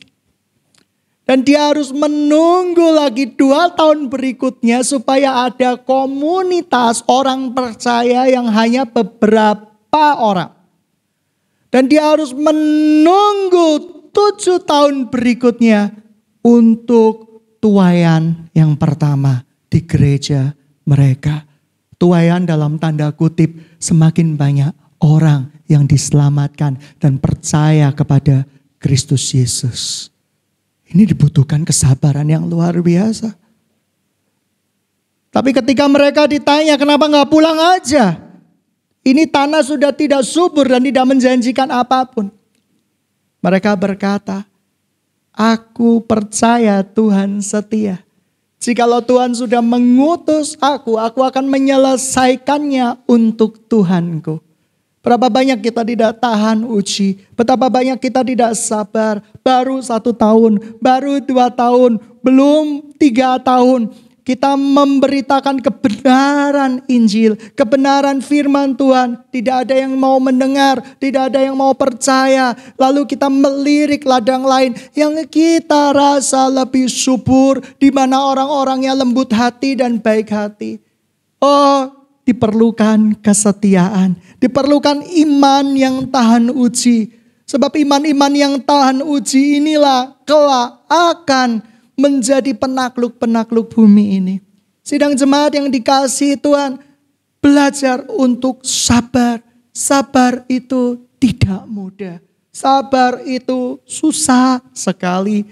Dan dia harus menunggu lagi 2 tahun berikutnya supaya ada komunitas orang percaya yang hanya beberapa orang. Dan dia harus menunggu 7 tahun berikutnya untuk tuaian yang pertama di gereja mereka. Tuaian dalam tanda kutip, semakin banyak orang yang diselamatkan dan percaya kepada Kristus Yesus. Ini dibutuhkan kesabaran yang luar biasa. Tapi ketika mereka ditanya kenapa gak pulang aja? Ini tanah sudah tidak subur dan tidak menjanjikan apapun. Mereka berkata, aku percaya Tuhan setia. Jikalau Tuhan sudah mengutus aku akan menyelesaikannya untuk Tuhanku. Berapa banyak kita tidak tahan uji. Betapa banyak kita tidak sabar. Baru 1 tahun, baru 2 tahun, belum 3 tahun. Kita memberitakan kebenaran Injil, kebenaran firman Tuhan. Tidak ada yang mau mendengar, tidak ada yang mau percaya. Lalu kita melirik ladang lain yang kita rasa lebih subur, di mana orang-orangnya lembut hati dan baik hati. Oh, diperlukan kesetiaan, diperlukan iman yang tahan uji. Sebab iman-iman yang tahan uji inilah kelak akan menjadi penakluk-penakluk bumi ini. Sidang jemaat yang dikasihi Tuhan, belajar untuk sabar. Sabar itu tidak mudah. Sabar itu susah sekali.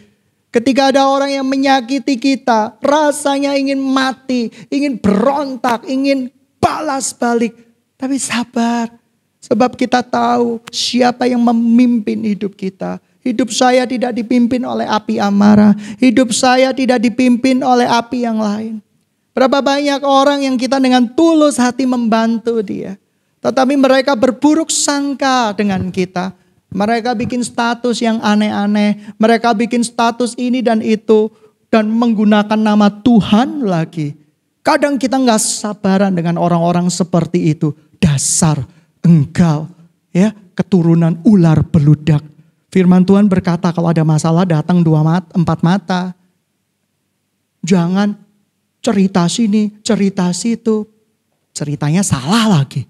Ketika ada orang yang menyakiti kita, rasanya ingin mati, ingin berontak, ingin balas balik. Tapi sabar. Sebab kita tahu siapa yang memimpin hidup kita. hidup saya tidak dipimpin oleh api amarah. Hidup saya tidak dipimpin oleh api yang lain. Berapa banyak orang yang kita dengan tulus hati membantu dia. Tetapi mereka berburuk sangka dengan kita. Mereka bikin status yang aneh-aneh. Mereka bikin status ini dan itu. Dan menggunakan nama Tuhan lagi. Kadang kita gak sabaran dengan orang-orang seperti itu. Dasar engkau, ya, keturunan ular beludak. Firman Tuhan berkata kalau ada masalah datang 4 mata. Jangan cerita sini, cerita situ. Ceritanya salah lagi.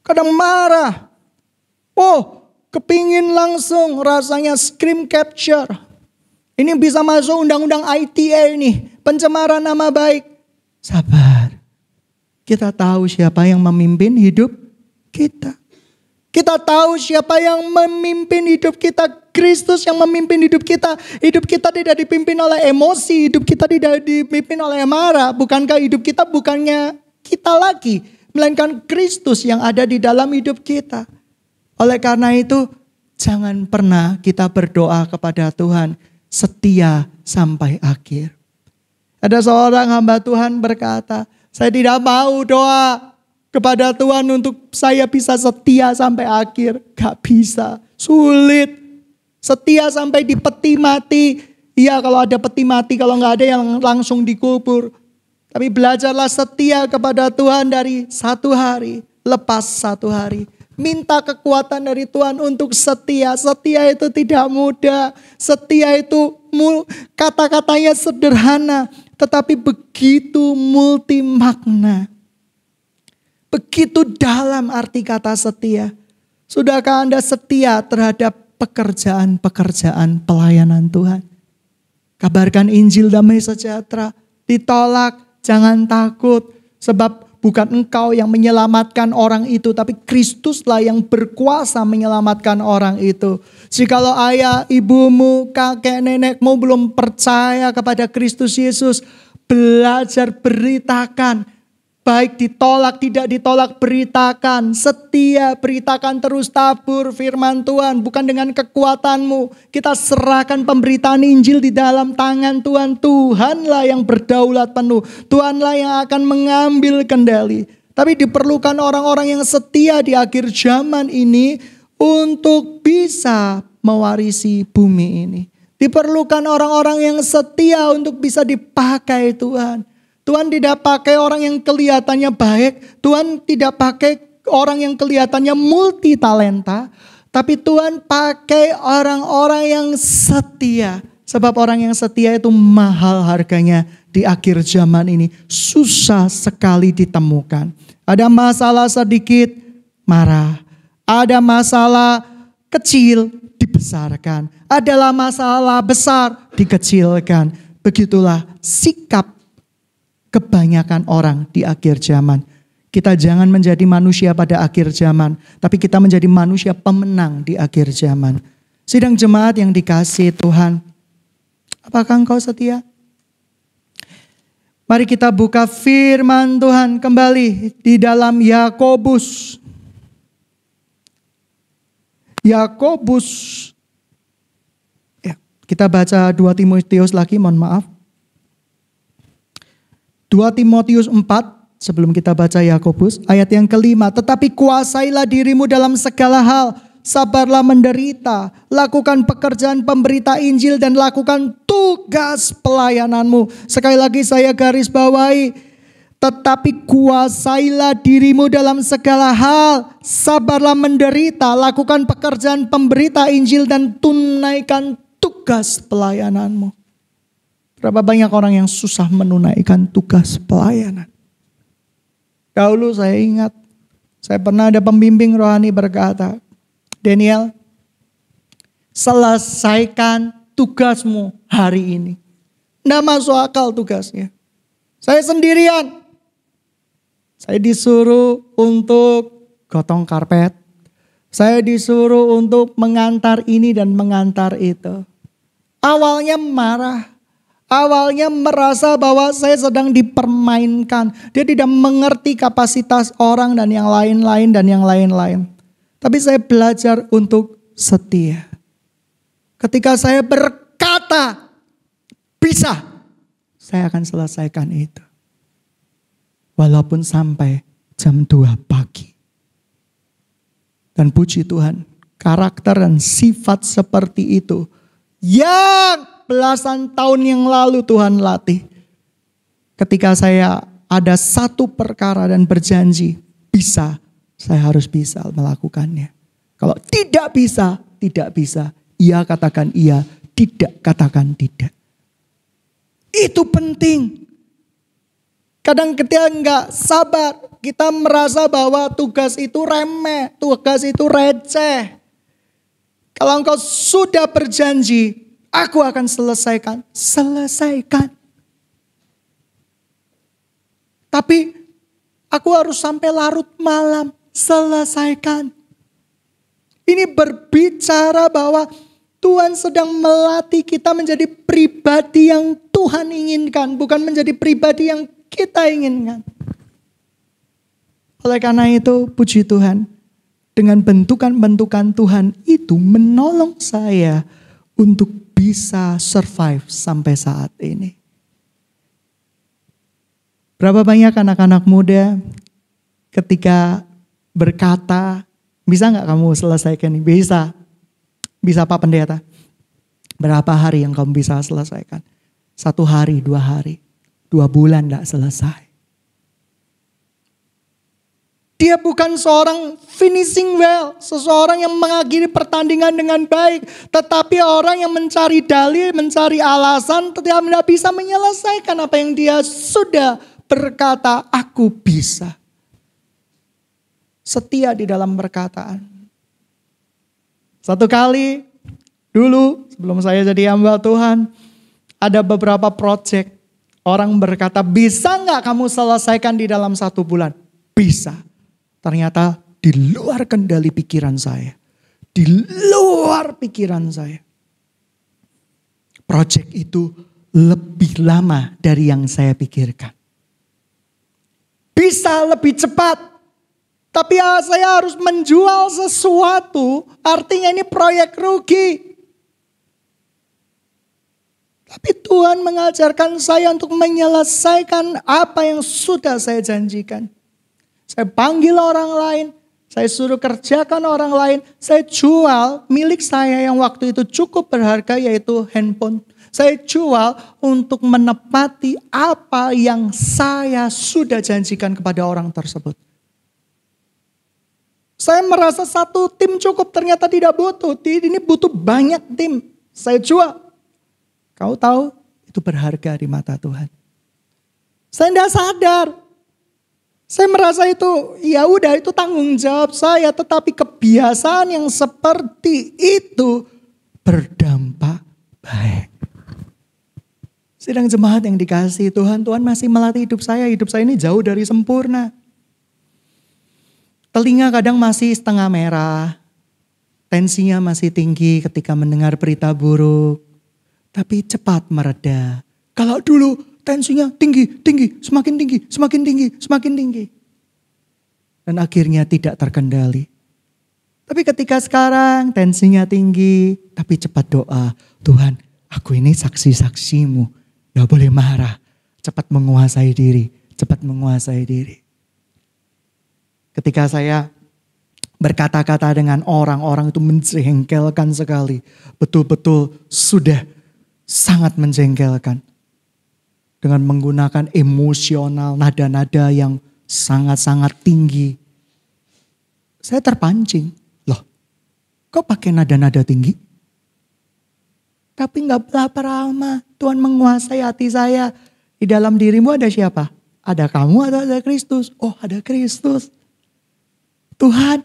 Kadang marah. Oh, kepingin langsung rasanya screen capture. Ini bisa masuk undang-undang ITE nih. Pencemaran nama baik. Sabar. Kita tahu siapa yang memimpin hidup kita. Kita tahu siapa yang memimpin hidup kita. Kristus yang memimpin hidup kita. Hidup kita tidak dipimpin oleh emosi. Hidup kita tidak dipimpin oleh marah. Bukankah hidup kita bukannya kita lagi. Melainkan Kristus yang ada di dalam hidup kita. Oleh karena itu jangan pernah kita berdoa kepada Tuhan. Setia sampai akhir. Ada seorang hamba Tuhan berkata. Saya tidak mau doa kepada Tuhan untuk saya bisa setia sampai akhir. Gak bisa. Sulit. Setia sampai di peti mati. Iya kalau ada peti mati. Kalau gak ada yang langsung dikubur. Tapi belajarlah setia kepada Tuhan dari 1 hari. Lepas 1 hari. Minta kekuatan dari Tuhan untuk setia. Setia itu tidak mudah. Setia itu kata-katanya sederhana. Tetapi begitu multi makna. Begitu dalam arti kata setia. Sudahkah Anda setia terhadap pekerjaan-pekerjaan pelayanan Tuhan? Kabarkan Injil damai sejahtera. Ditolak, jangan takut. Sebab bukan engkau yang menyelamatkan orang itu. Tapi Kristuslah yang berkuasa menyelamatkan orang itu. Jikalau ayah, ibumu, kakek, nenekmu belum percaya kepada Kristus Yesus. Belajar beritakan. Baik ditolak, tidak ditolak, beritakan. Setia, beritakan terus, tabur firman Tuhan. Bukan dengan kekuatanmu. Kita serahkan pemberitaan Injil di dalam tangan Tuhan. Tuhanlah yang berdaulat penuh. Tuhanlah yang akan mengambil kendali. Tapi diperlukan orang-orang yang setia di akhir zaman ini. Untuk bisa mewarisi bumi ini. Diperlukan orang-orang yang setia untuk bisa dipakai Tuhan. Tuhan tidak pakai orang yang kelihatannya baik. Tuhan tidak pakai orang yang kelihatannya multi talenta. Tapi Tuhan pakai orang-orang yang setia. Sebab orang yang setia itu mahal harganya di akhir zaman ini. Susah sekali ditemukan. Ada masalah sedikit, marah. Ada masalah kecil, dibesarkan. Adalah masalah besar, dikecilkan. Begitulah sikap kebanyakan orang di akhir zaman. Kita jangan menjadi manusia pada akhir zaman. Tapi kita menjadi manusia pemenang di akhir zaman. Sidang jemaat yang dikasihi Tuhan. Apakah engkau setia? Mari kita buka firman Tuhan kembali di dalam Yakobus. Yakobus. Ya, kita baca 2 Timotius lagi, mohon maaf. 2 Timotius 4, sebelum kita baca Yakobus, ayat yang kelima. Tetapi kuasailah dirimu dalam segala hal, sabarlah menderita, lakukan pekerjaan pemberita Injil dan lakukan tugas pelayananmu. Sekali lagi saya garis bawahi, tetapi kuasailah dirimu dalam segala hal, sabarlah menderita, lakukan pekerjaan pemberita Injil dan tunaikan tugas pelayananmu. Berapa banyak orang yang susah menunaikan tugas pelayanan. Dahulu saya ingat, saya pernah ada pembimbing rohani berkata, Daniel, selesaikan tugasmu hari ini. Nggak masuk akal tugasnya. Saya sendirian. Saya disuruh untuk gotong karpet. Saya disuruh untuk mengantar ini dan mengantar itu. Awalnya marah. Awalnya merasa bahwa saya sedang dipermainkan. Dia tidak mengerti kapasitas orang dan yang lain-lain dan yang lain-lain. Tapi saya belajar untuk setia. Ketika saya berkata bisa, saya akan selesaikan itu. Walaupun sampai jam 2 pagi. Dan puji Tuhan, karakter dan sifat seperti itu yang belasan tahun yang lalu Tuhan latih. Ketika saya ada satu perkara dan berjanji bisa, saya harus bisa melakukannya. Kalau tidak bisa, tidak bisa. Iya katakan iya, tidak katakan tidak. Itu penting. Kadang ketika enggak sabar, kita merasa bahwa tugas itu remeh, tugas itu receh. Kalau engkau sudah berjanji, aku akan selesaikan. Selesaikan. Tapi aku harus sampai larut malam. Selesaikan. Ini berbicara bahwa Tuhan sedang melatih kita menjadi pribadi yang Tuhan inginkan. Bukan menjadi pribadi yang kita inginkan. Oleh karena itu, puji Tuhan. Dengan bentukan-bentukan Tuhan itu menolong saya untuk bisa survive sampai saat ini. Berapa banyak anak-anak muda ketika berkata, bisa gak kamu selesaikan ini? Bisa. Bisa Pak Pendeta. Berapa hari yang kamu bisa selesaikan? 1 hari, 2 hari. 2 bulan gak selesai. Dia bukan seorang finishing well, seseorang yang mengakhiri pertandingan dengan baik. Tetapi orang yang mencari dalil, mencari alasan, tetapi tidak bisa menyelesaikan apa yang dia sudah berkata, aku bisa. Setia di dalam perkataan. Satu kali, dulu sebelum saya jadi hamba Tuhan, ada beberapa proyek. Orang berkata, bisa gak kamu selesaikan di dalam 1 bulan? Bisa. Ternyata di luar kendali pikiran saya. Di luar pikiran saya. Proyek itu lebih lama dari yang saya pikirkan. Bisa lebih cepat. Tapi saya harus menjual sesuatu. Artinya ini proyek rugi. Tapi Tuhan mengajarkan saya untuk menyelesaikan apa yang sudah saya janjikan. Saya panggil orang lain, saya suruh kerjakan orang lain, saya jual milik saya yang waktu itu cukup berharga yaitu handphone. Saya jual untuk menepati apa yang saya sudah janjikan kepada orang tersebut. Saya merasa 1 tim cukup, ternyata tidak butuh. Ini butuh banyak tim. Saya jual. Kau tahu itu berharga di mata Tuhan. Saya tidak sadar. Saya merasa itu, ya udah itu tanggung jawab saya. Tetapi kebiasaan yang seperti itu berdampak baik. Sidang jemaat yang dikasihi Tuhan, Tuhan masih melatih hidup saya. Hidup saya ini jauh dari sempurna. Telinga kadang masih setengah merah. Tensinya masih tinggi ketika mendengar berita buruk. Tapi cepat mereda. Kalau dulu tensinya tinggi, semakin tinggi. Dan akhirnya tidak terkendali. Tapi ketika sekarang tensinya tinggi, tapi cepat doa. Tuhan, aku ini saksi-saksimu. Gak boleh marah. Cepat menguasai diri. Ketika saya berkata-kata dengan orang itu menjengkelkan sekali. Betul-betul sudah sangat menjengkelkan. Dengan menggunakan emosional, nada-nada yang sangat-sangat tinggi. Saya terpancing. Loh, kok pakai nada-nada tinggi? Tapi gak berapa lama Tuhan menguasai hati saya. Di dalam dirimu ada siapa? Ada kamu atau ada Kristus? Oh, ada Kristus. Tuhan,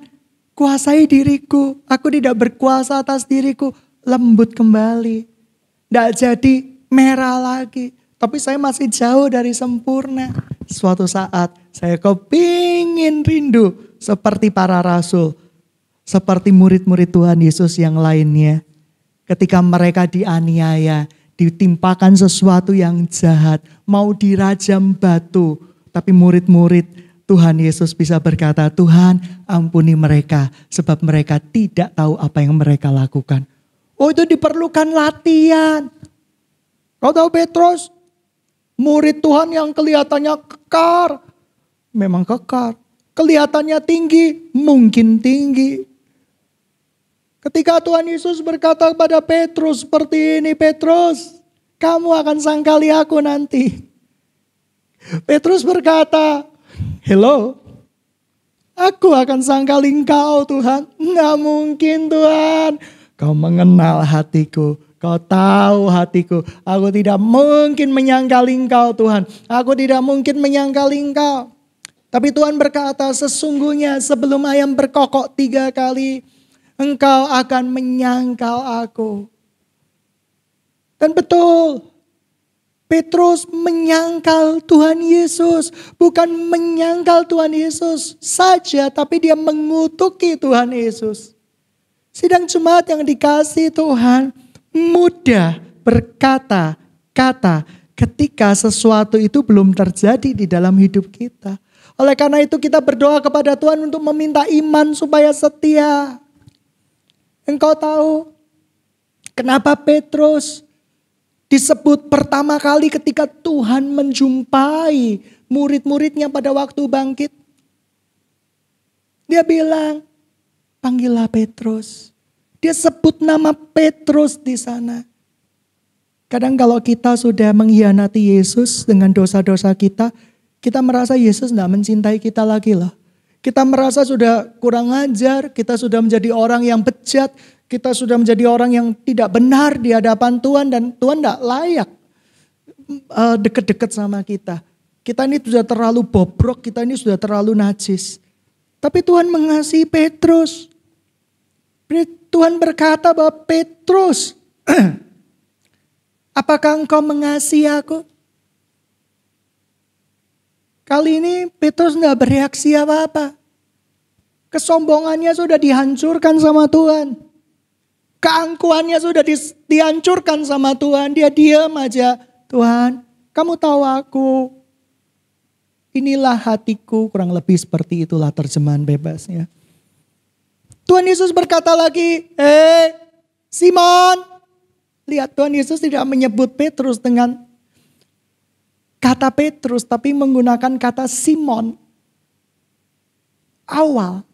kuasai diriku. Aku tidak berkuasa atas diriku. Lembut kembali. Tidak jadi merah lagi. Tapi saya masih jauh dari sempurna. Suatu saat saya kepingin rindu seperti para rasul. Seperti murid-murid Tuhan Yesus yang lainnya. Ketika mereka dianiaya, ditimpakan sesuatu yang jahat. Mau dirajam batu. Tapi murid-murid Tuhan Yesus bisa berkata, Tuhan ampuni mereka. Sebab mereka tidak tahu apa yang mereka lakukan. Oh, itu diperlukan latihan. Kau tahu Petrus, murid Tuhan yang kelihatannya kekar. Memang kekar. Kelihatannya tinggi, mungkin tinggi. Ketika Tuhan Yesus berkata kepada Petrus seperti ini, Petrus, kamu akan sangkali aku nanti. Petrus berkata, hello, aku akan sangkali engkau Tuhan. Nggak mungkin Tuhan. Kau mengenal hatiku. Kau tahu hatiku. Aku tidak mungkin menyangkali engkau Tuhan. Aku tidak mungkin menyangkali engkau. Tapi Tuhan berkata, sesungguhnya sebelum ayam berkokok 3 kali, engkau akan menyangkal aku. Dan betul, Petrus menyangkal Tuhan Yesus. Bukan menyangkal Tuhan Yesus saja, tapi dia mengutuki Tuhan Yesus. Sidang jemaat yang dikasihi Tuhan, mudah berkata-kata ketika sesuatu itu belum terjadi di dalam hidup kita. Oleh karena itu kita berdoa kepada Tuhan untuk meminta iman supaya setia. Engkau tahu kenapa Petrus disebut pertama kali ketika Tuhan menjumpai murid-muridnya pada waktu bangkit. Dia bilang, panggillah Petrus. Dia sebut nama Petrus di sana. Kadang kalau kita sudah mengkhianati Yesus dengan dosa-dosa kita, kita merasa Yesus tidak mencintai kita lagi loh. Kita merasa sudah kurang ajar, kita sudah menjadi orang yang bejat, kita sudah menjadi orang yang tidak benar di hadapan Tuhan dan Tuhan tidak layak deket-deket sama kita. Kita ini sudah terlalu bobrok, kita ini sudah terlalu najis. Tapi Tuhan mengasihi Petrus. Tuhan berkata bahwa Petrus, apakah engkau mengasihi aku? Kali ini Petrus tidak bereaksi apa-apa. Kesombongannya sudah dihancurkan sama Tuhan. Keangkuhannya sudah dihancurkan sama Tuhan. Dia diam aja. Tuhan, kamu tahu aku. Inilah hatiku, kurang lebih seperti itulah terjemahan bebasnya. Tuhan Yesus berkata lagi, Simon. Lihat, Tuhan Yesus tidak menyebut Petrus dengan kata Petrus, tapi menggunakan kata Simon. Awal,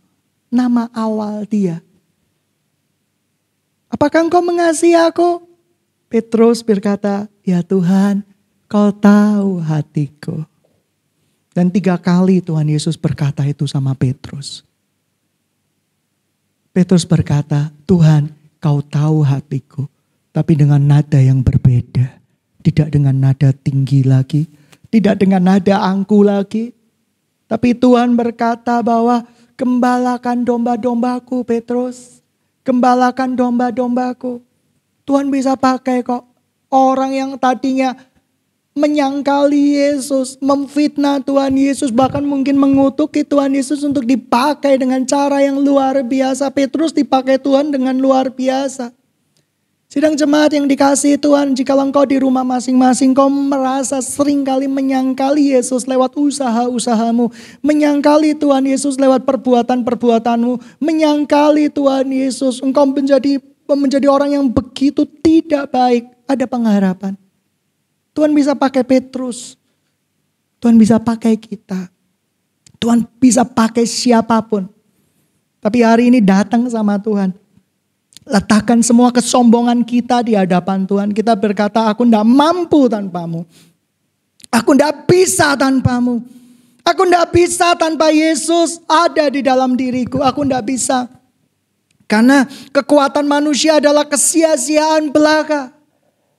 nama awal dia. Apakah engkau mengasihi aku? Petrus berkata, ya Tuhan, kau tahu hatiku. Dan 3 kali Tuhan Yesus berkata itu sama Petrus. Petrus berkata, Tuhan, kau tahu hatiku. Tapi dengan nada yang berbeda. Tidak dengan nada tinggi lagi. Tidak dengan nada angku lagi. Tapi Tuhan berkata bahwa gembalakan domba-dombaku Petrus. Gembalakan domba-dombaku. Tuhan bisa pakai kok. Orang yang tadinya menyangkali Yesus, memfitnah Tuhan Yesus, bahkan mungkin mengutuki Tuhan Yesus untuk dipakai dengan cara yang luar biasa. Petrus dipakai Tuhan dengan luar biasa. Sidang jemaat yang dikasihi Tuhan, jika engkau di rumah masing-masing, kau merasa seringkali menyangkali Yesus lewat usaha-usahamu, menyangkali Tuhan Yesus lewat perbuatan-perbuatanmu, menyangkali Tuhan Yesus, engkau menjadi orang yang begitu tidak baik, ada pengharapan. Tuhan bisa pakai Petrus. Tuhan bisa pakai kita. Tuhan bisa pakai siapapun. Tapi hari ini datang sama Tuhan. Letakkan semua kesombongan kita di hadapan Tuhan. Kita berkata, aku tidak mampu tanpamu. Aku tidak bisa tanpamu. Aku tidak bisa tanpa Yesus ada di dalam diriku. Aku tidak bisa. Karena kekuatan manusia adalah kesia-siaan belaka.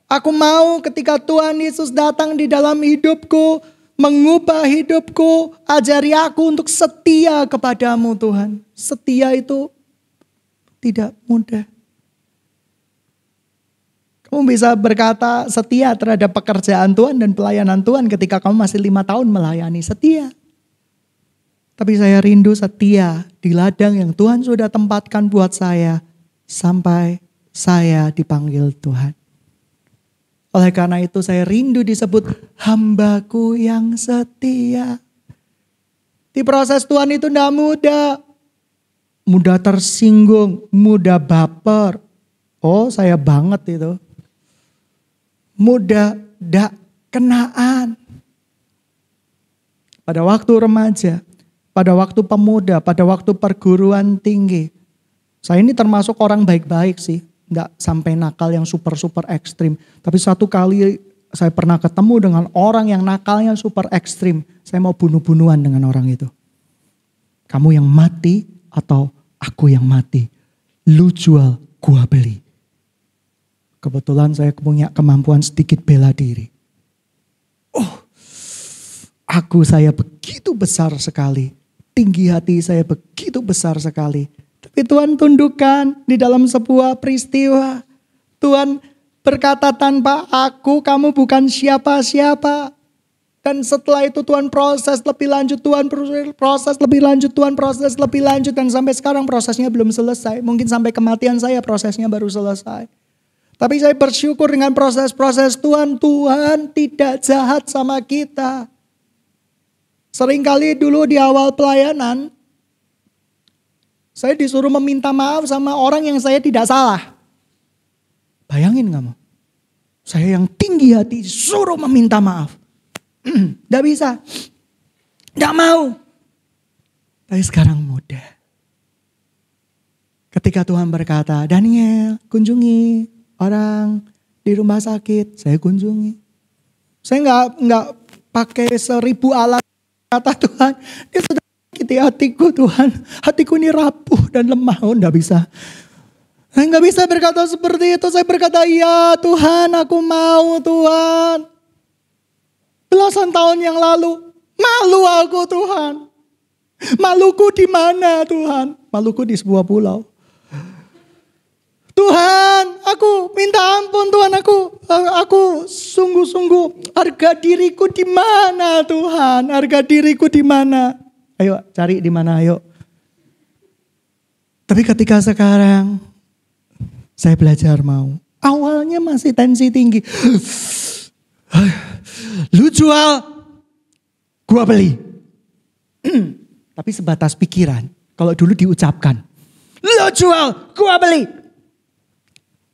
Aku mau ketika Tuhan Yesus datang di dalam hidupku, mengubah hidupku, ajari aku untuk setia kepadamu Tuhan. Setia itu tidak mudah. Kamu bisa berkata setia terhadap pekerjaan Tuhan dan pelayanan Tuhan ketika kamu masih 5 tahun melayani, setia. Tapi saya rindu setia di ladang yang Tuhan sudah tempatkan buat saya sampai saya dipanggil Tuhan. Oleh karena itu saya rindu disebut hambaku yang setia. Di proses Tuhan itu tidak mudah. Mudah tersinggung, mudah baper. Oh saya banget itu. Muda dak kenaan. Pada waktu remaja, pada waktu pemuda, pada waktu perguruan tinggi. Saya ini termasuk orang baik-baik sih. Enggak sampai nakal yang super-super ekstrim. Tapi satu kali saya pernah ketemu dengan orang yang nakalnya super ekstrim. Saya mau bunuh-bunuhan dengan orang itu. Kamu yang mati atau aku yang mati? Lu jual, gua beli. Kebetulan saya punya kemampuan sedikit bela diri. Oh, saya begitu besar sekali. Tinggi hati saya begitu besar sekali. Tapi Tuhan tundukkan di dalam sebuah peristiwa. Tuhan berkata tanpa aku kamu bukan siapa-siapa. Dan setelah itu Tuhan proses lebih lanjut, Tuhan proses lebih lanjut, Tuhan proses lebih lanjut. Dan sampai sekarang prosesnya belum selesai. Mungkin sampai kematian saya prosesnya baru selesai. Tapi saya bersyukur dengan proses-proses Tuhan. Tuhan tidak jahat sama kita. Seringkali dulu di awal pelayanan, saya disuruh meminta maaf sama orang yang saya tidak salah. Bayangin kamu. Saya yang tinggi hati suruh meminta maaf. Tidak bisa. Tidak mau. Tapi sekarang mudah. Ketika Tuhan berkata, Daniel kunjungi orang di rumah sakit. Saya kunjungi. Saya nggak pakai 1000 alat kata Tuhan. Dia sudah menyakiti hatiku Tuhan. Hatiku ini rapuh dan lemah. Oh enggak bisa. Saya enggak bisa berkata seperti itu. Saya berkata, iya Tuhan aku mau Tuhan. Belasan tahun yang lalu. Malu aku Tuhan. Maluku di mana Tuhan? Maluku di sebuah pulau. Tuhan, aku minta ampun Tuhan, aku sungguh-sungguh harga diriku di mana Tuhan? Harga diriku di mana? Ayo cari di mana ayo. Tapi ketika sekarang saya belajar mau. Awalnya masih tensi tinggi. Lu jual, gua beli. Tapi sebatas pikiran. Kalau dulu diucapkan. Lu jual, gua beli.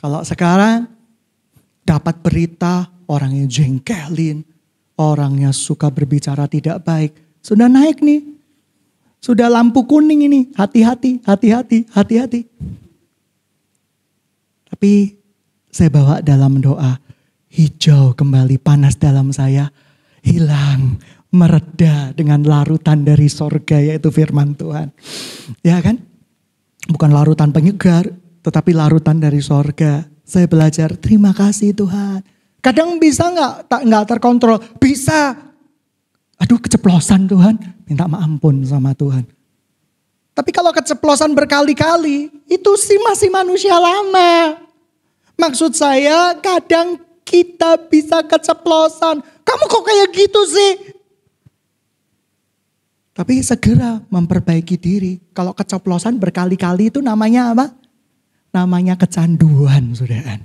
Kalau sekarang dapat berita orangnya jengkelin, orangnya suka berbicara tidak baik. Sudah naik nih, sudah lampu kuning ini, hati-hati, hati-hati, hati-hati. Tapi saya bawa dalam doa, hijau kembali panas dalam saya, hilang, mereda dengan larutan dari sorga yaitu firman Tuhan. Ya kan? Bukan larutan penyegar. Tetapi larutan dari sorga. Saya belajar terima kasih Tuhan. Kadang bisa nggak terkontrol. Bisa. Aduh keceplosan Tuhan. Minta ampun sama Tuhan. Tapi kalau keceplosan berkali-kali. Itu sih masih manusia lama. Maksud saya kadang kita bisa keceplosan. Kamu kok kayak gitu sih? Tapi segera memperbaiki diri. Kalau keceplosan berkali-kali itu namanya apa? Namanya kecanduan, saudara.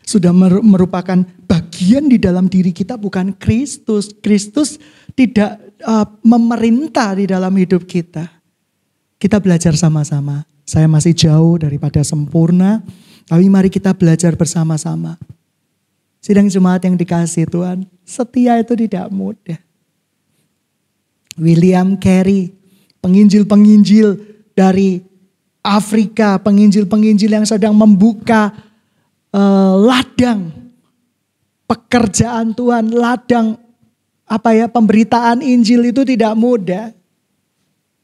Sudah merupakan bagian di dalam diri kita, bukan Kristus. Kristus tidak memerintah di dalam hidup kita. Kita belajar sama-sama. Saya masih jauh daripada sempurna, tapi mari kita belajar bersama-sama. Sidang jemaat yang dikasihi Tuhan, setia itu tidak mudah. William Carey, penginjil-penginjil dari Afrika, penginjil-penginjil yang sedang membuka ladang pekerjaan Tuhan, ladang pemberitaan Injil itu tidak mudah.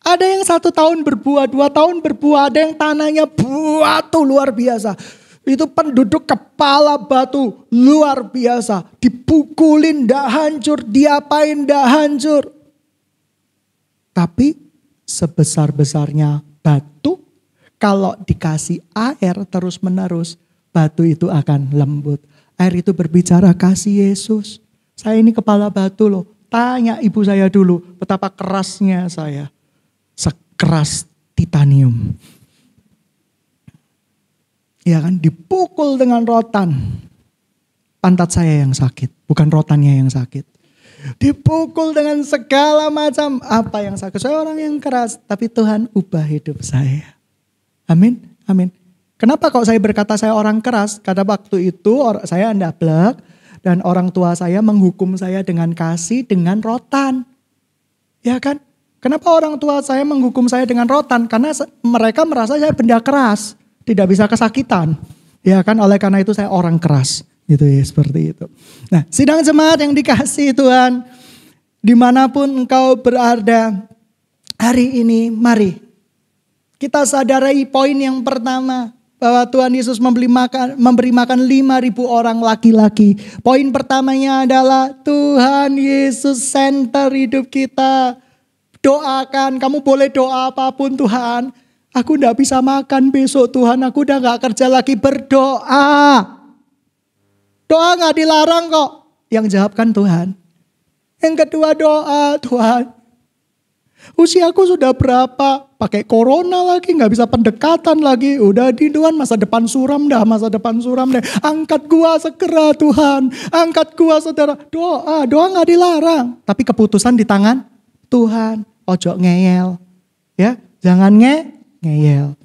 Ada yang 1 tahun berbuah, 2 tahun berbuah, ada yang tanahnya batu luar biasa. Itu penduduk kepala batu luar biasa, dipukulin ndak hancur, diapain ndak hancur. Tapi sebesar-besarnya batu, kalau dikasih air terus menerus, batu itu akan lembut. Air itu berbicara kasih Yesus. Saya ini kepala batu loh. Tanya ibu saya dulu betapa kerasnya saya. Sekeras titanium. Ya kan, dipukul dengan rotan. Pantat saya yang sakit, bukan rotannya yang sakit. Dipukul dengan segala macam apa yang sakit. Saya orang yang keras, tapi Tuhan ubah hidup saya. Amin, amin. Kenapa kok saya berkata saya orang keras? Karena waktu itu saya ndablek dan orang tua saya menghukum saya dengan kasih dengan rotan. Ya kan? Kenapa orang tua saya menghukum saya dengan rotan? Karena mereka merasa saya benda keras, tidak bisa kesakitan. Ya kan? Oleh karena itu saya orang keras. Gitu ya, seperti itu. Nah, sidang jemaat yang dikasihi Tuhan, dimanapun engkau berada hari ini, mari kita sadari poin yang pertama, bahwa Tuhan Yesus memberi makan 5.000 orang laki-laki. Poin pertamanya adalah Tuhan Yesus center hidup kita. Doakan, kamu boleh doa apapun Tuhan. Aku gak bisa makan besok Tuhan, aku udah gak kerja lagi, berdoa. Doa gak dilarang kok, yang jawabkan Tuhan. Yang kedua doa, Tuhan, usiaku sudah berapa? Pakai corona lagi, gak bisa pendekatan lagi. Udah di Tuhan, masa depan suram dah. Angkat gua segera Tuhan. Angkat gua saudara. Doa gak dilarang. Tapi keputusan di tangan Tuhan. Ojo ngeyel. Ya, jangan ngeyel.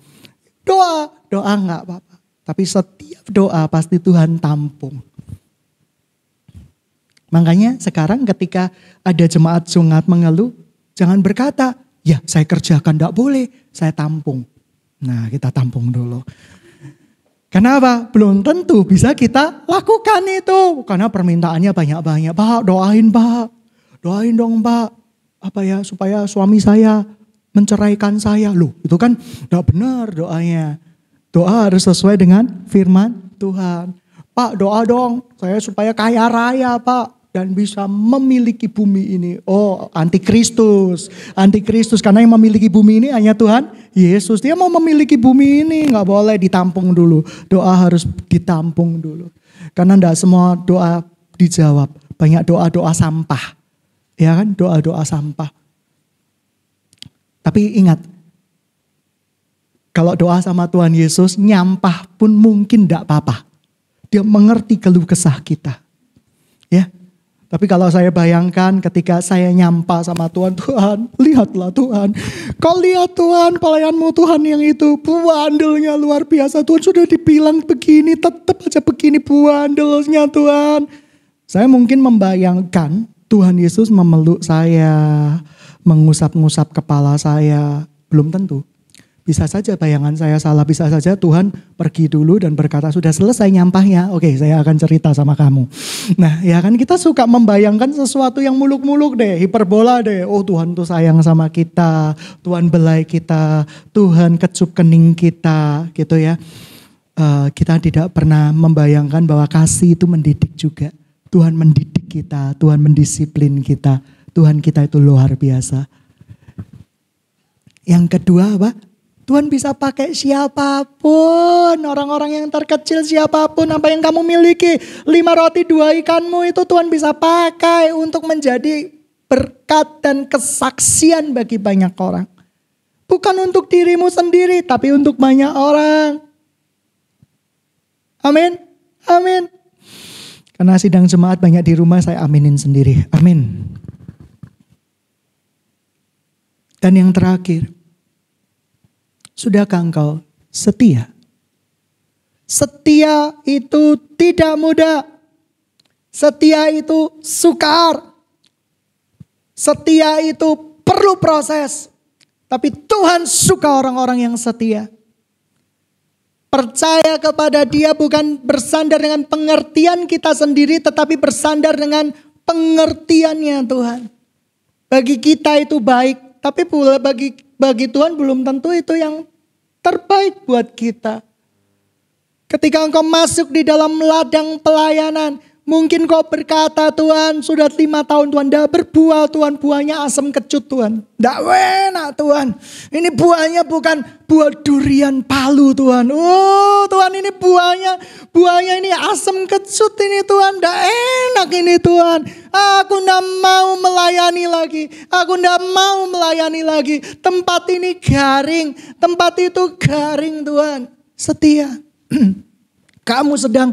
Doa gak apa-apa. Tapi setiap doa pasti Tuhan tampung. Makanya sekarang ketika ada jemaat sunat mengeluh, jangan berkata, ya saya kerjakan, tidak boleh, saya tampung. Nah, kita tampung dulu. Kenapa? Belum tentu bisa kita lakukan itu. Karena permintaannya banyak-banyak. Pak, doain Pak. Doain dong Pak. Supaya suami saya menceraikan saya. Loh, itu kan tidak benar doanya. Doa harus sesuai dengan firman Tuhan. Pak, doa dong saya supaya kaya raya Pak. Dan bisa memiliki bumi ini. Oh, antikristus. Karena yang memiliki bumi ini hanya Tuhan Yesus. Dia mau memiliki bumi ini, gak boleh ditampung dulu. Doa harus ditampung dulu. Karena tidak semua doa dijawab. Banyak doa-doa sampah. Ya kan, doa-doa sampah. Tapi ingat, kalau doa sama Tuhan Yesus, nyampah pun mungkin tidak apa-apa. Dia mengerti keluh kesah kita. Ya. Tapi kalau saya bayangkan ketika saya nyampa sama Tuhan, Tuhan lihatlah Tuhan. Kau lihat Tuhan pelayanmu Tuhan yang itu buandelnya luar biasa. Tuhan sudah dibilang begini tetap aja begini buandelnya Tuhan. Saya mungkin membayangkan Tuhan Yesus memeluk saya, mengusap-ngusap kepala saya. Belum tentu. Bisa saja bayangan saya salah, bisa saja Tuhan pergi dulu dan berkata sudah selesai nyampahnya. Oke, saya akan cerita sama kamu. Nah ya kan kita suka membayangkan sesuatu yang muluk-muluk deh, hiperbola deh. Oh Tuhan tuh sayang sama kita, Tuhan belai kita, Tuhan kecup kening kita gitu ya. Kita tidak pernah membayangkan bahwa kasih itu mendidik juga. Tuhan mendidik kita, Tuhan mendisiplin kita. Tuhan kita itu luar biasa. Yang kedua apa? Tuhan bisa pakai siapapun, orang-orang yang terkecil siapapun, apa yang kamu miliki. 5 roti 2 ikanmu itu Tuhan bisa pakai untuk menjadi berkat dan kesaksian bagi banyak orang. Bukan untuk dirimu sendiri, tapi untuk banyak orang. Amin, amin. Karena sidang jemaat banyak di rumah, saya aminin sendiri. Amin. Dan yang terakhir, sudahkah engkau setia? Setia itu tidak mudah. Setia itu sukar. Setia itu perlu proses. Tapi Tuhan suka orang-orang yang setia. Percaya kepada Dia bukan bersandar dengan pengertian kita sendiri, tetapi bersandar dengan pengertiannya Tuhan. Bagi kita itu baik, tapi pula bagi Tuhan belum tentu itu yang terbaik buat kita. Ketika engkau masuk di dalam ladang pelayanan, mungkin kau berkata, Tuhan sudah 5 tahun Tuhan tidak berbuah Tuhan, buahnya asam kecut Tuhan. Tidak enak Tuhan, ini buahnya bukan buah durian palu Tuhan. Oh Tuhan ini buahnya ini asam kecut ini Tuhan, tidak enak ini Tuhan. Aku tidak mau melayani lagi, tempat ini garing, tempat itu garing Tuhan. Setia, kamu sedang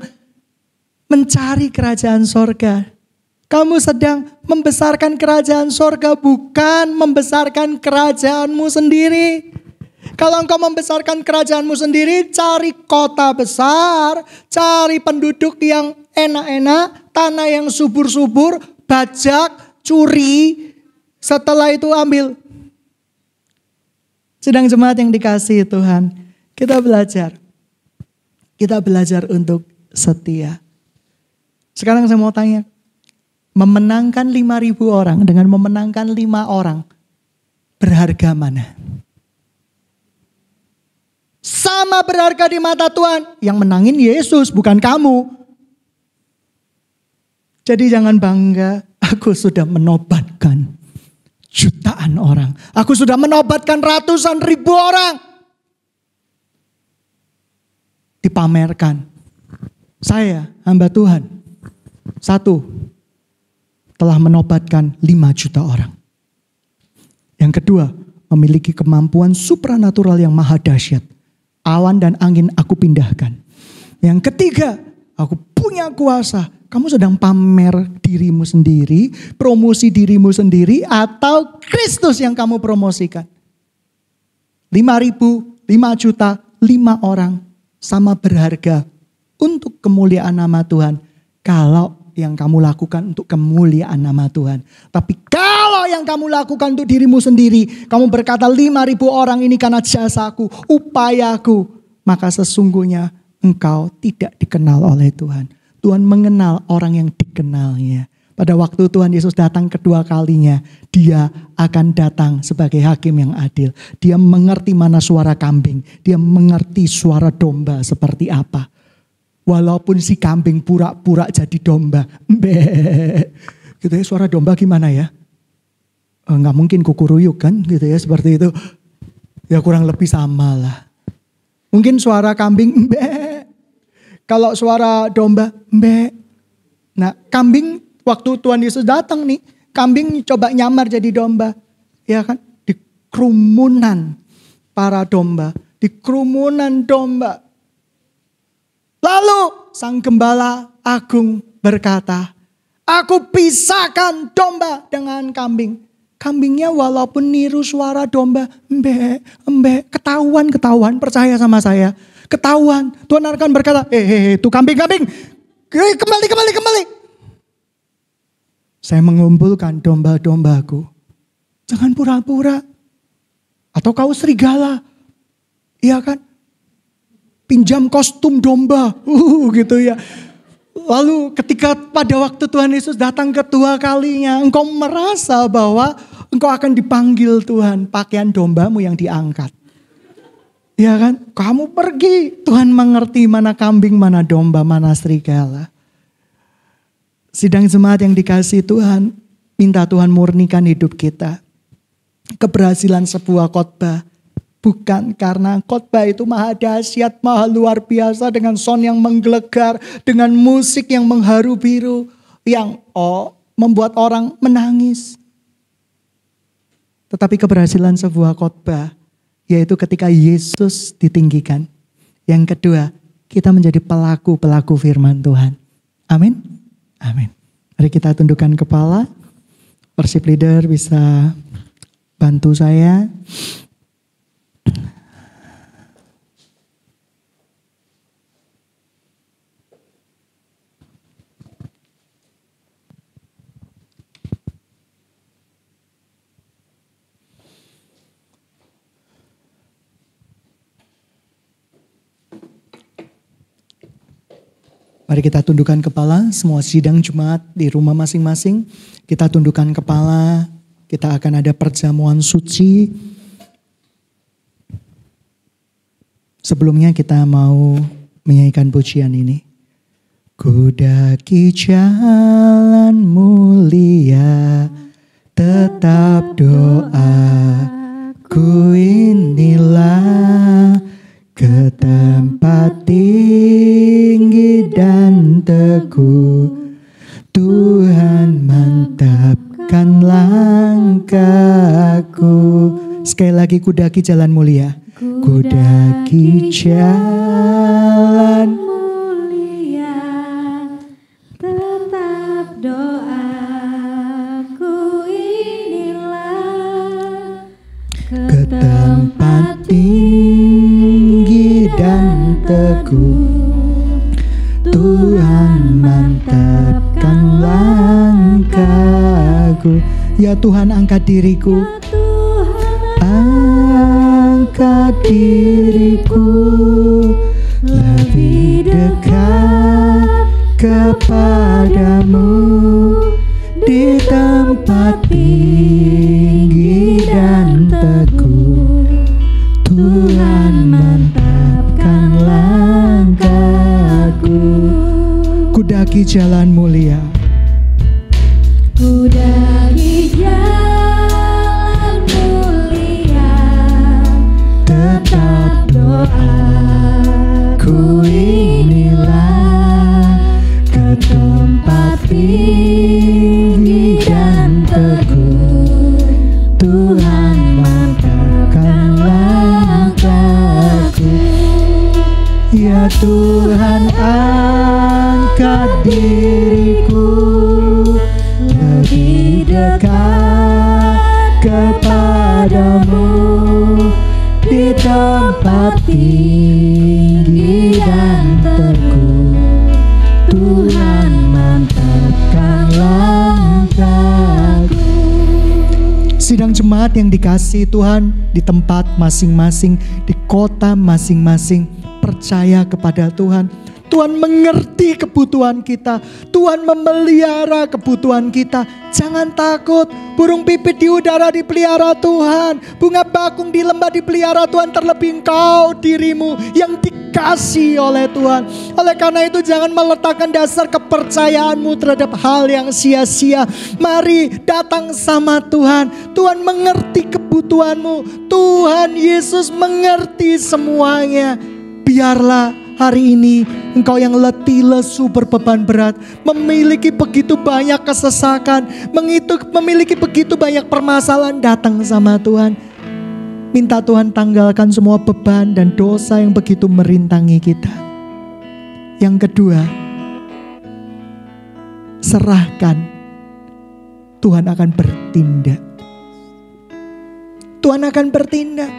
mencari kerajaan sorga. Kamu sedang membesarkan kerajaan sorga, bukan membesarkan kerajaanmu sendiri. Kalau engkau membesarkan kerajaanmu sendiri, cari kota besar, cari penduduk yang enak-enak, tanah yang subur-subur, bajak, curi, setelah itu ambil. Sedang jemaat yang dikasihi Tuhan, kita belajar untuk setia. Sekarang saya mau tanya, memenangkan 5.000 orang dengan memenangkan 5 orang, berharga mana? Sama berharga di mata Tuhan. Yang menangin Yesus, bukan kamu. Jadi jangan bangga, aku sudah menobatkan jutaan orang. Aku sudah menobatkan ratusan ribu orang. Dipamerkan. Saya, hamba Tuhan, 1, telah menobatkan 5 juta orang. Yang kedua, memiliki kemampuan supranatural yang maha dahsyat. Awan dan angin aku pindahkan. Yang ketiga, aku punya kuasa. Kamu sedang pamer dirimu sendiri, promosi dirimu sendiri, atau Kristus yang kamu promosikan? 5.000, 5 juta, 5 orang sama berharga untuk kemuliaan nama Tuhan. Kalau yang kamu lakukan untuk kemuliaan nama Tuhan. Tapi kalau yang kamu lakukan untuk dirimu sendiri, kamu berkata 5.000 orang ini karena jasaku, upayaku, maka sesungguhnya engkau tidak dikenal oleh Tuhan. Tuhan mengenal orang yang dikenalnya. Pada waktu Tuhan Yesus datang kedua kalinya, dia akan datang sebagai hakim yang adil. Dia mengerti mana suara kambing, dia mengerti suara domba seperti apa. Walaupun si kambing pura-pura jadi domba. Gitu ya, suara domba gimana ya? Nggak mungkin kukuruyuk kan gitu ya, seperti itu. Ya kurang lebih sama lah. Mungkin suara kambing kalau suara domba Nah kambing waktu Tuhan Yesus datang nih, kambing coba nyamar jadi domba. Ya kan? Di kerumunan para domba. Di kerumunan domba. Lalu sang gembala agung berkata, aku pisahkan domba dengan kambing. Kambingnya walaupun niru suara domba, ketahuan, percaya sama saya. Ketahuan, Tuhan akan berkata, tuh kambing, kembali. Saya mengumpulkan domba-dombaku. Jangan pura-pura. Atau kau serigala. Iya kan? Pinjam kostum domba, gitu ya. Lalu ketika pada waktu Tuhan Yesus datang kedua kalinya, engkau merasa bahwa engkau akan dipanggil Tuhan, pakaian dombamu yang diangkat. Ya kan? Kamu pergi, Tuhan mengerti mana kambing, mana domba, mana serigala. Sidang jemaat yang dikasihi Tuhan, minta Tuhan murnikan hidup kita. Keberhasilan sebuah khotbah bukan karena khotbah itu maha dahsyat, maha luar biasa dengan sound yang menggelegar, dengan musik yang mengharu biru, yang membuat orang menangis. Tetapi keberhasilan sebuah khotbah yaitu ketika Yesus ditinggikan. Yang kedua, kita menjadi pelaku-pelaku firman Tuhan. Amin. Amin. Mari kita tundukkan kepala. Worship leader bisa bantu saya. Mari kita tundukkan kepala, semua sidang Jumat di rumah masing-masing. Kita tundukkan kepala, kita akan ada perjamuan suci. Sebelumnya kita mau menyanyikan pujian ini. Ku daki jalan mulia, tetap doa, ku inilah ke tempat tinggi dan teguh. Tuhan mantapkan langkahku. Sekali lagi, ku daki jalan mulia. Ku daki jalan
mulia, tetap doaku inilah
ke tempat tinggi teguh. Tuhan mantapkan langkahku. Ya Tuhan, angkat diriku. Angkat diriku lebih dekat kepadamu di tempat tinggi dan teguh. Tuhan mantapkan langkahku. Kudaki jalan mulia.
Kudaki jalan mulia,
Tetap doaku inilah ke tempat tinggi dan teguh. Tuhan mantapkan langkahku. Ya Tuhan, angkat diriku lebih dekat kepadamu di tempat tinggi dan teguh. Tuhan mantapkan langkahku. Sidang jemaat yang dikasihi Tuhan, di tempat masing-masing, di kota masing-masing, percaya kepada Tuhan. Tuhan mengerti kebutuhan kita. Tuhan memelihara kebutuhan kita. Jangan takut. Burung pipit di udara dipelihara Tuhan. Bunga bakung di lembah dipelihara Tuhan. Terlebih engkau, dirimu yang dikasihi oleh Tuhan. Oleh karena itu jangan meletakkan dasar kepercayaanmu terhadap hal yang sia-sia. Mari datang sama Tuhan. Tuhan mengerti kebutuhanmu. Tuhan Yesus mengerti semuanya. Biarlah hari ini engkau yang letih, lesu, berbeban berat, memiliki begitu banyak kesesakan, memiliki begitu banyak permasalahan, datang sama Tuhan. Minta Tuhan tanggalkan semua beban dan dosa yang begitu merintangi kita. Yang kedua, serahkan. Tuhan akan bertindak. Tuhan akan bertindak.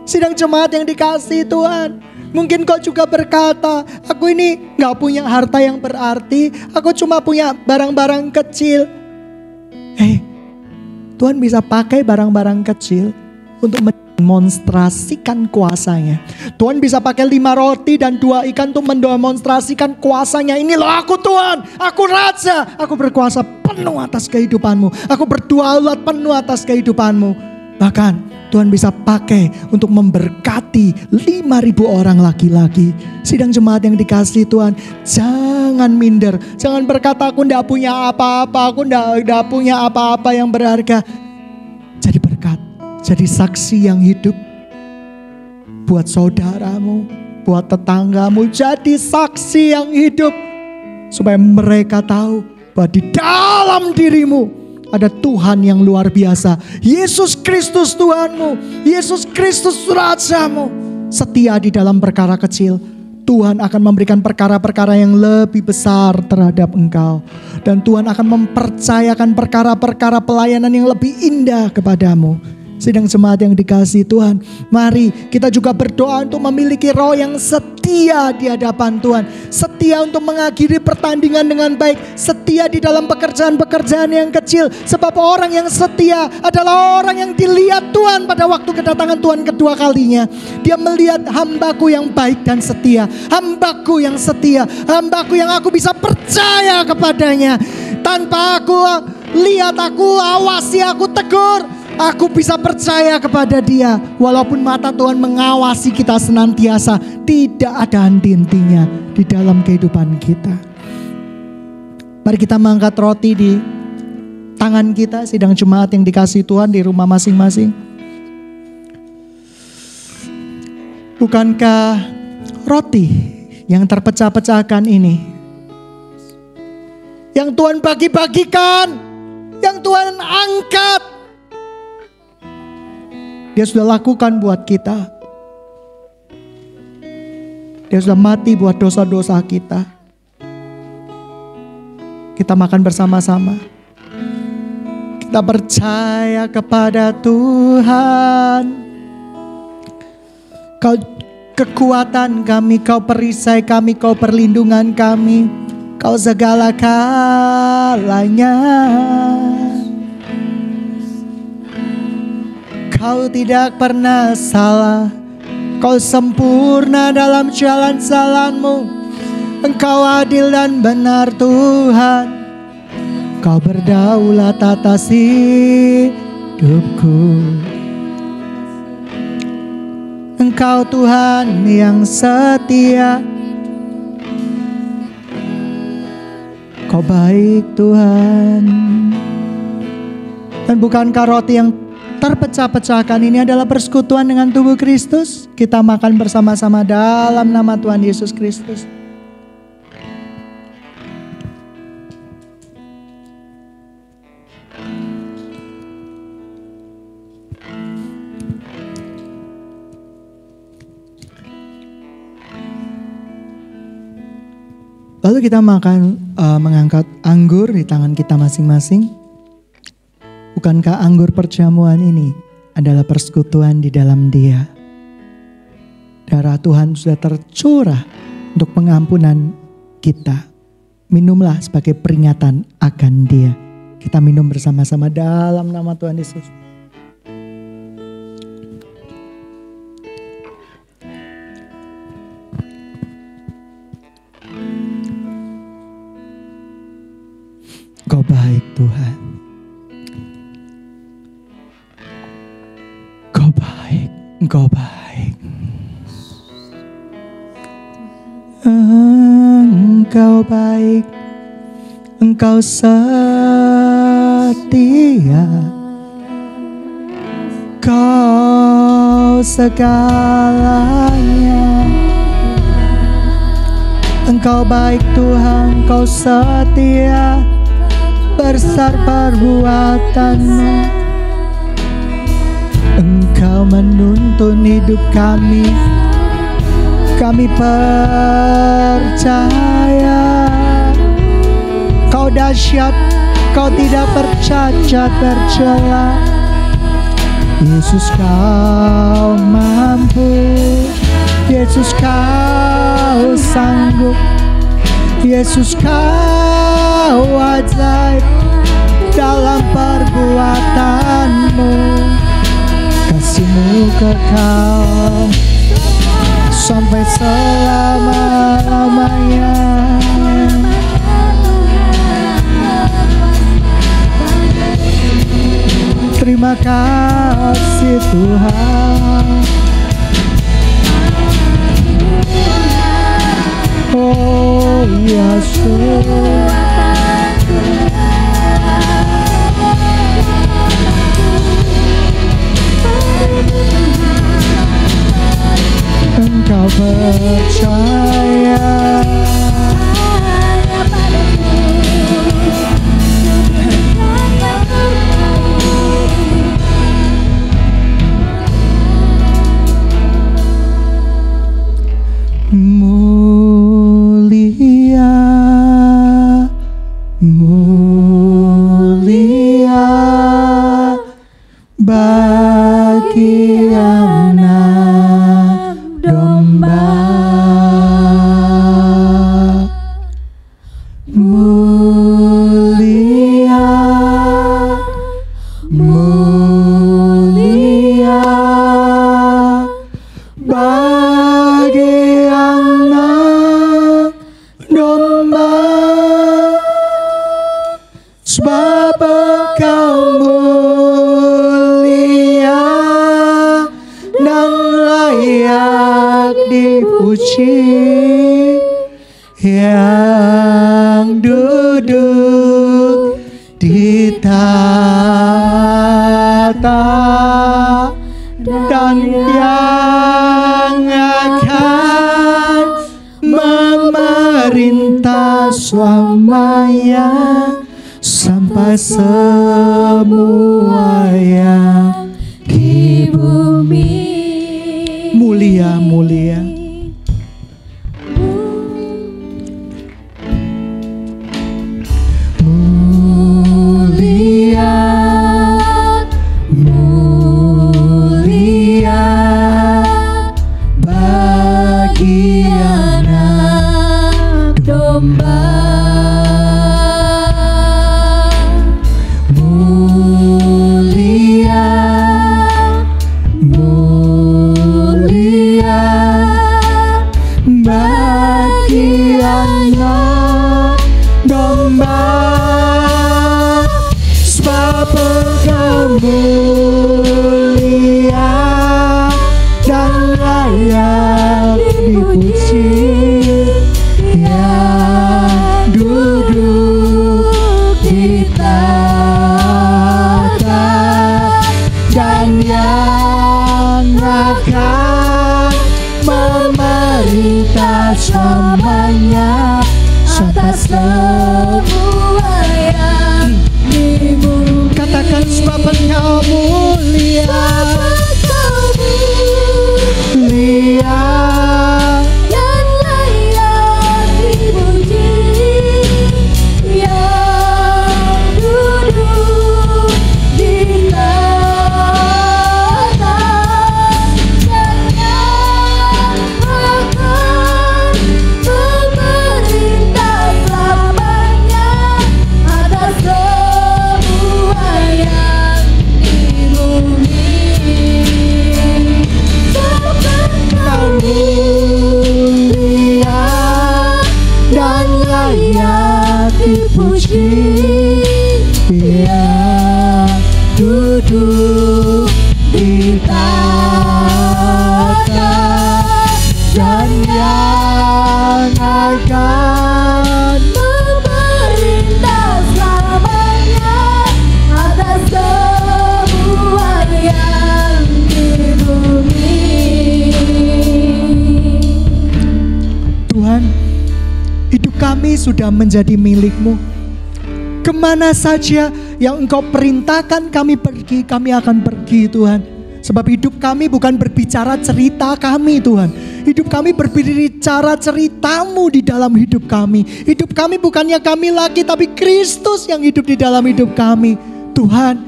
Sidang jemaat yang dikasihi Tuhan, mungkin kau juga berkata, aku ini gak punya harta yang berarti, aku cuma punya barang-barang kecil. Tuhan bisa pakai barang-barang kecil untuk mendemonstrasikan kuasanya. Tuhan bisa pakai 5 roti dan 2 ikan untuk mendemonstrasikan kuasanya. Ini loh aku Tuhan, aku Raja, aku berkuasa penuh atas kehidupanmu, aku berdaulat penuh atas kehidupanmu. Bahkan Tuhan bisa pakai untuk memberkati 5.000 orang laki-laki. Sidang jemaat yang dikasihi Tuhan, jangan minder. Jangan berkata aku tidak punya apa-apa, aku tidak punya apa-apa yang berharga. Jadi berkat, jadi saksi yang hidup buat saudaramu, buat tetanggamu. Jadi saksi yang hidup supaya mereka tahu bahwa di dalam dirimu ada Tuhan yang luar biasa. Yesus Kristus Tuhanmu, Yesus Kristus Rajamu. Setia di dalam perkara kecil, Tuhan akan memberikan perkara-perkara yang lebih besar terhadap engkau. Dan Tuhan akan mempercayakan perkara-perkara pelayanan yang lebih indah kepadamu. Sidang jemaat yang dikasihi Tuhan, mari kita juga berdoa untuk memiliki roh yang setia di hadapan Tuhan. Setia untuk mengakhiri pertandingan dengan baik. Setia di dalam pekerjaan-pekerjaan yang kecil. Sebab orang yang setia adalah orang yang dilihat Tuhan pada waktu kedatangan Tuhan kedua kalinya. Dia melihat hambaku yang baik dan setia. Hambaku yang setia. Hambaku yang aku bisa percaya kepadanya. Tanpa aku lihat, aku awasi, aku tegur, aku bisa percaya kepada dia. Walaupun mata Tuhan mengawasi kita senantiasa, tidak ada henti-hentinya di dalam kehidupan kita. Mari kita mengangkat roti di tangan kita, sidang jemaat yang dikasihi Tuhan di rumah masing-masing. Bukankah roti yang terpecah-pecahkan ini, yang Tuhan bagi-bagikan, yang Tuhan angkat, Dia sudah lakukan buat kita. Dia sudah mati buat dosa-dosa kita. Kita makan bersama-sama. Kita percaya kepada Tuhan. kekuatan kami, Kau perisai kami, Kau perlindungan kami, Kau segala kalanya. Kau tidak pernah salah, Kau sempurna dalam jalan-jalan-Mu. Engkau adil dan benar Tuhan, Kau berdaulat atas hidupku. Engkau Tuhan yang setia, Kau baik Tuhan. Dan bukankah roti yang terpecah-pecahkan ini adalah persekutuan dengan tubuh Kristus? Kita makan bersama-sama dalam nama Tuhan Yesus Kristus. Lalu kita mengangkat anggur di tangan kita masing-masing. Bukankah anggur perjamuan ini adalah persekutuan di dalam Dia? Darah Tuhan sudah tercurah untuk pengampunan kita. Minumlah sebagai peringatan akan Dia. Kita minum bersama-sama dalam nama Tuhan Yesus. Engkau baik Tuhan. Engkau baik, Engkau baik. Engkau baik, Engkau setia. Kau segalanya. Engkau baik Tuhan, Kau setia. Besar perbuatan-Mu. Engkau menuntun hidup kami. Kami percaya Kau dahsyat, Kau tidak bercacat bercela. Yesus Kau mampu, Yesus Kau sanggup, Yesus Kau ajaib dalam perbuatan-Mu. Kasih-Mu kekal sampai selama-lamanya. Terima kasih Tuhan. Oh Yesus, Engkau percaya mulia, mulia bagi anak domba. Mulia, mulia bagi anak domba. Sebab Engkau mulia dan layak dipuji, yang duduk di tahta dan yang akan memerintah selamanya sampai semua yang di bumi. Mulia, mulia. Mulia, mulia bagi
selamanya atas semua yang di bumi.
Katakan sebab Engkau mulia, mulia
dan layak dipuji, yang duduk di tahta dan yang akan memerintah selamanya atas semua yang di bumi.
Engkau mulia dan layak dipuji, Dia duduk di tahta dan yang akan
Memerintah selamanya atas semua yang di bumi.
Tuhan, hidup kami sudah menjadi milik-Mu. Kemana saja yang Engkau perintahkan kami pergi, kami akan pergi Tuhan. Sebab hidup kami bukan berbicara cerita kami Tuhan. Hidup kami berbicara cerita-Mu di dalam hidup kami. Hidup kami bukannya kami lagi, tapi Kristus yang hidup di dalam hidup kami. Tuhan,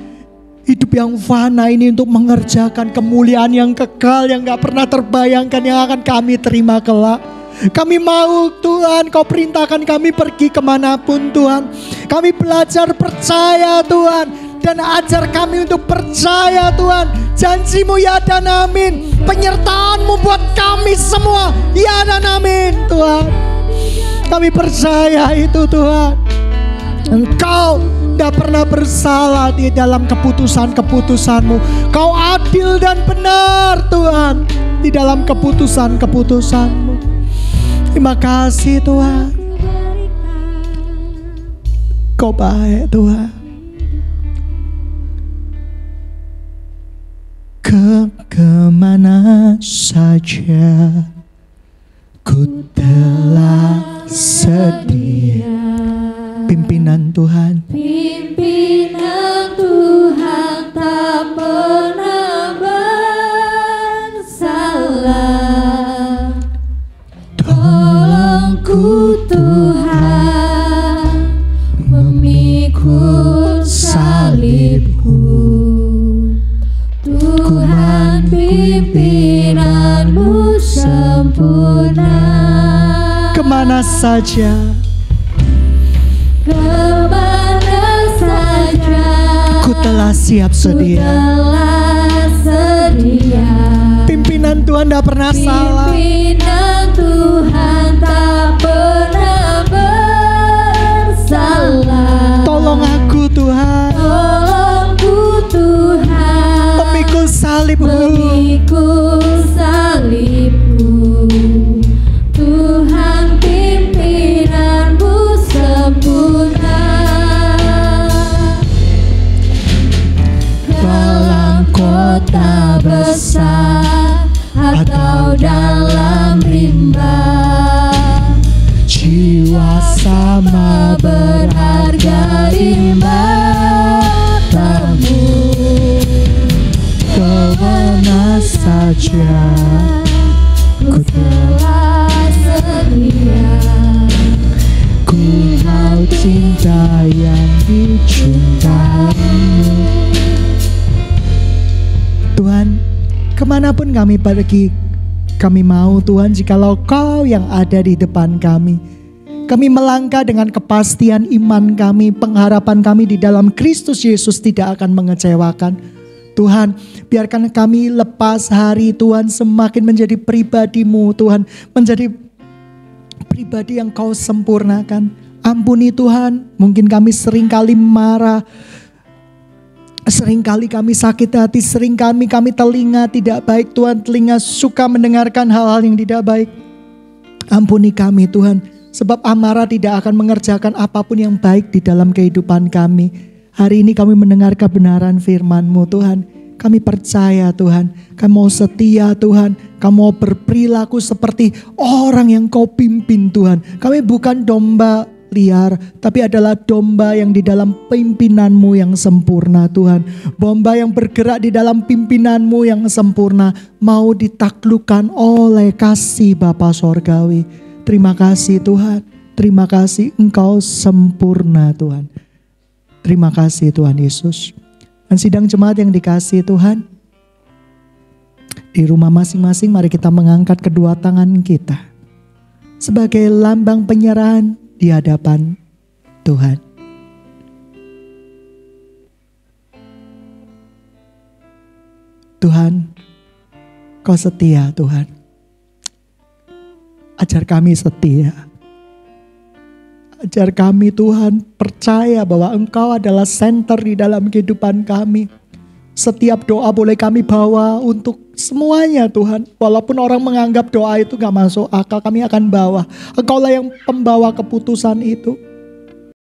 hidup yang fana ini untuk mengerjakan kemuliaan yang kekal, yang gak pernah terbayangkan, yang akan kami terima kelak. Kami mau Tuhan, Kau perintahkan kami pergi kemanapun Tuhan. Kami belajar percaya Tuhan, dan ajar kami untuk percaya Tuhan. Janji-Mu ya dan amin. Penyertaan-Mu buat kami semua ya dan amin Tuhan. Kami percaya itu Tuhan. Engkau tidak pernah bersalah di dalam keputusan-keputusan-Mu. Kau adil dan benar Tuhan di dalam keputusan-keputusan-Mu. Terima kasih Tuhan. Kau baik Tuhan. Kemana saja ku telah sedia pimpinan Tuhan.
Pimpinan Tuhan tak pernah bersalah. Tolongku Tuhan, memikul salibku. Tuhan, pimpinanmu sempurna.
Kemana saja,
kemana saja
ku telah siap sedia.
telah sedia.
Pimpinan Tuhan tidak pernah salah.
Pimpinan Tuhan tak pernah bersalah.
Tolong aku Tuhan,
Tolongku Tuhan,
memikul salibmu.
memikul salibku. Tuhan, pimpinanmu sempurna. Dalam kota besar atau dalam rimba, jiwa sama berharga di matamu.
Kemana saja
Ku telah sedia.
ku mau cinta yang dicintaimu. Tuhan, kemanapun kami pergi, kami mau Tuhan jikalau Kau yang ada di depan kami. Kami melangkah dengan kepastian iman kami, pengharapan kami di dalam Kristus Yesus tidak akan mengecewakan. Tuhan, biarkan kami lepas hari Tuhan semakin menjadi pribadi-Mu Tuhan, menjadi pribadi yang Kau sempurnakan. Ampuni Tuhan, mungkin kami seringkali marah, seringkali kami sakit hati, seringkali kami telinga tidak baik Tuhan, telinga suka mendengarkan hal-hal yang tidak baik. Ampuni kami Tuhan, sebab amarah tidak akan mengerjakan apapun yang baik di dalam kehidupan kami. Hari ini kami mendengar kebenaran firman-Mu Tuhan. Kami percaya Tuhan, kami mau setia Tuhan. Kami mau berperilaku seperti orang yang Kau pimpin Tuhan. Kami bukan domba liar, tapi adalah domba yang di dalam pimpinanmu yang sempurna Tuhan. Domba yang bergerak di dalam pimpinanmu yang sempurna, mau ditaklukkan oleh kasih Bapa Sorgawi. Terima kasih Tuhan, terima kasih Engkau sempurna Tuhan. Terima kasih Tuhan Yesus. Dan sidang jemaat yang dikasihi Tuhan, di rumah masing-masing mari kita mengangkat kedua tangan kita sebagai lambang penyerahan di hadapan Tuhan. Tuhan, Kau setia Tuhan. Ajar kami setia. Ajar kami Tuhan percaya bahwa Engkau adalah senter di dalam kehidupan kami. Setiap doa boleh kami bawa untuk semuanya Tuhan. Walaupun orang menganggap doa itu gak masuk akal, kami akan bawa. Engkaulah yang pembawa keputusan itu.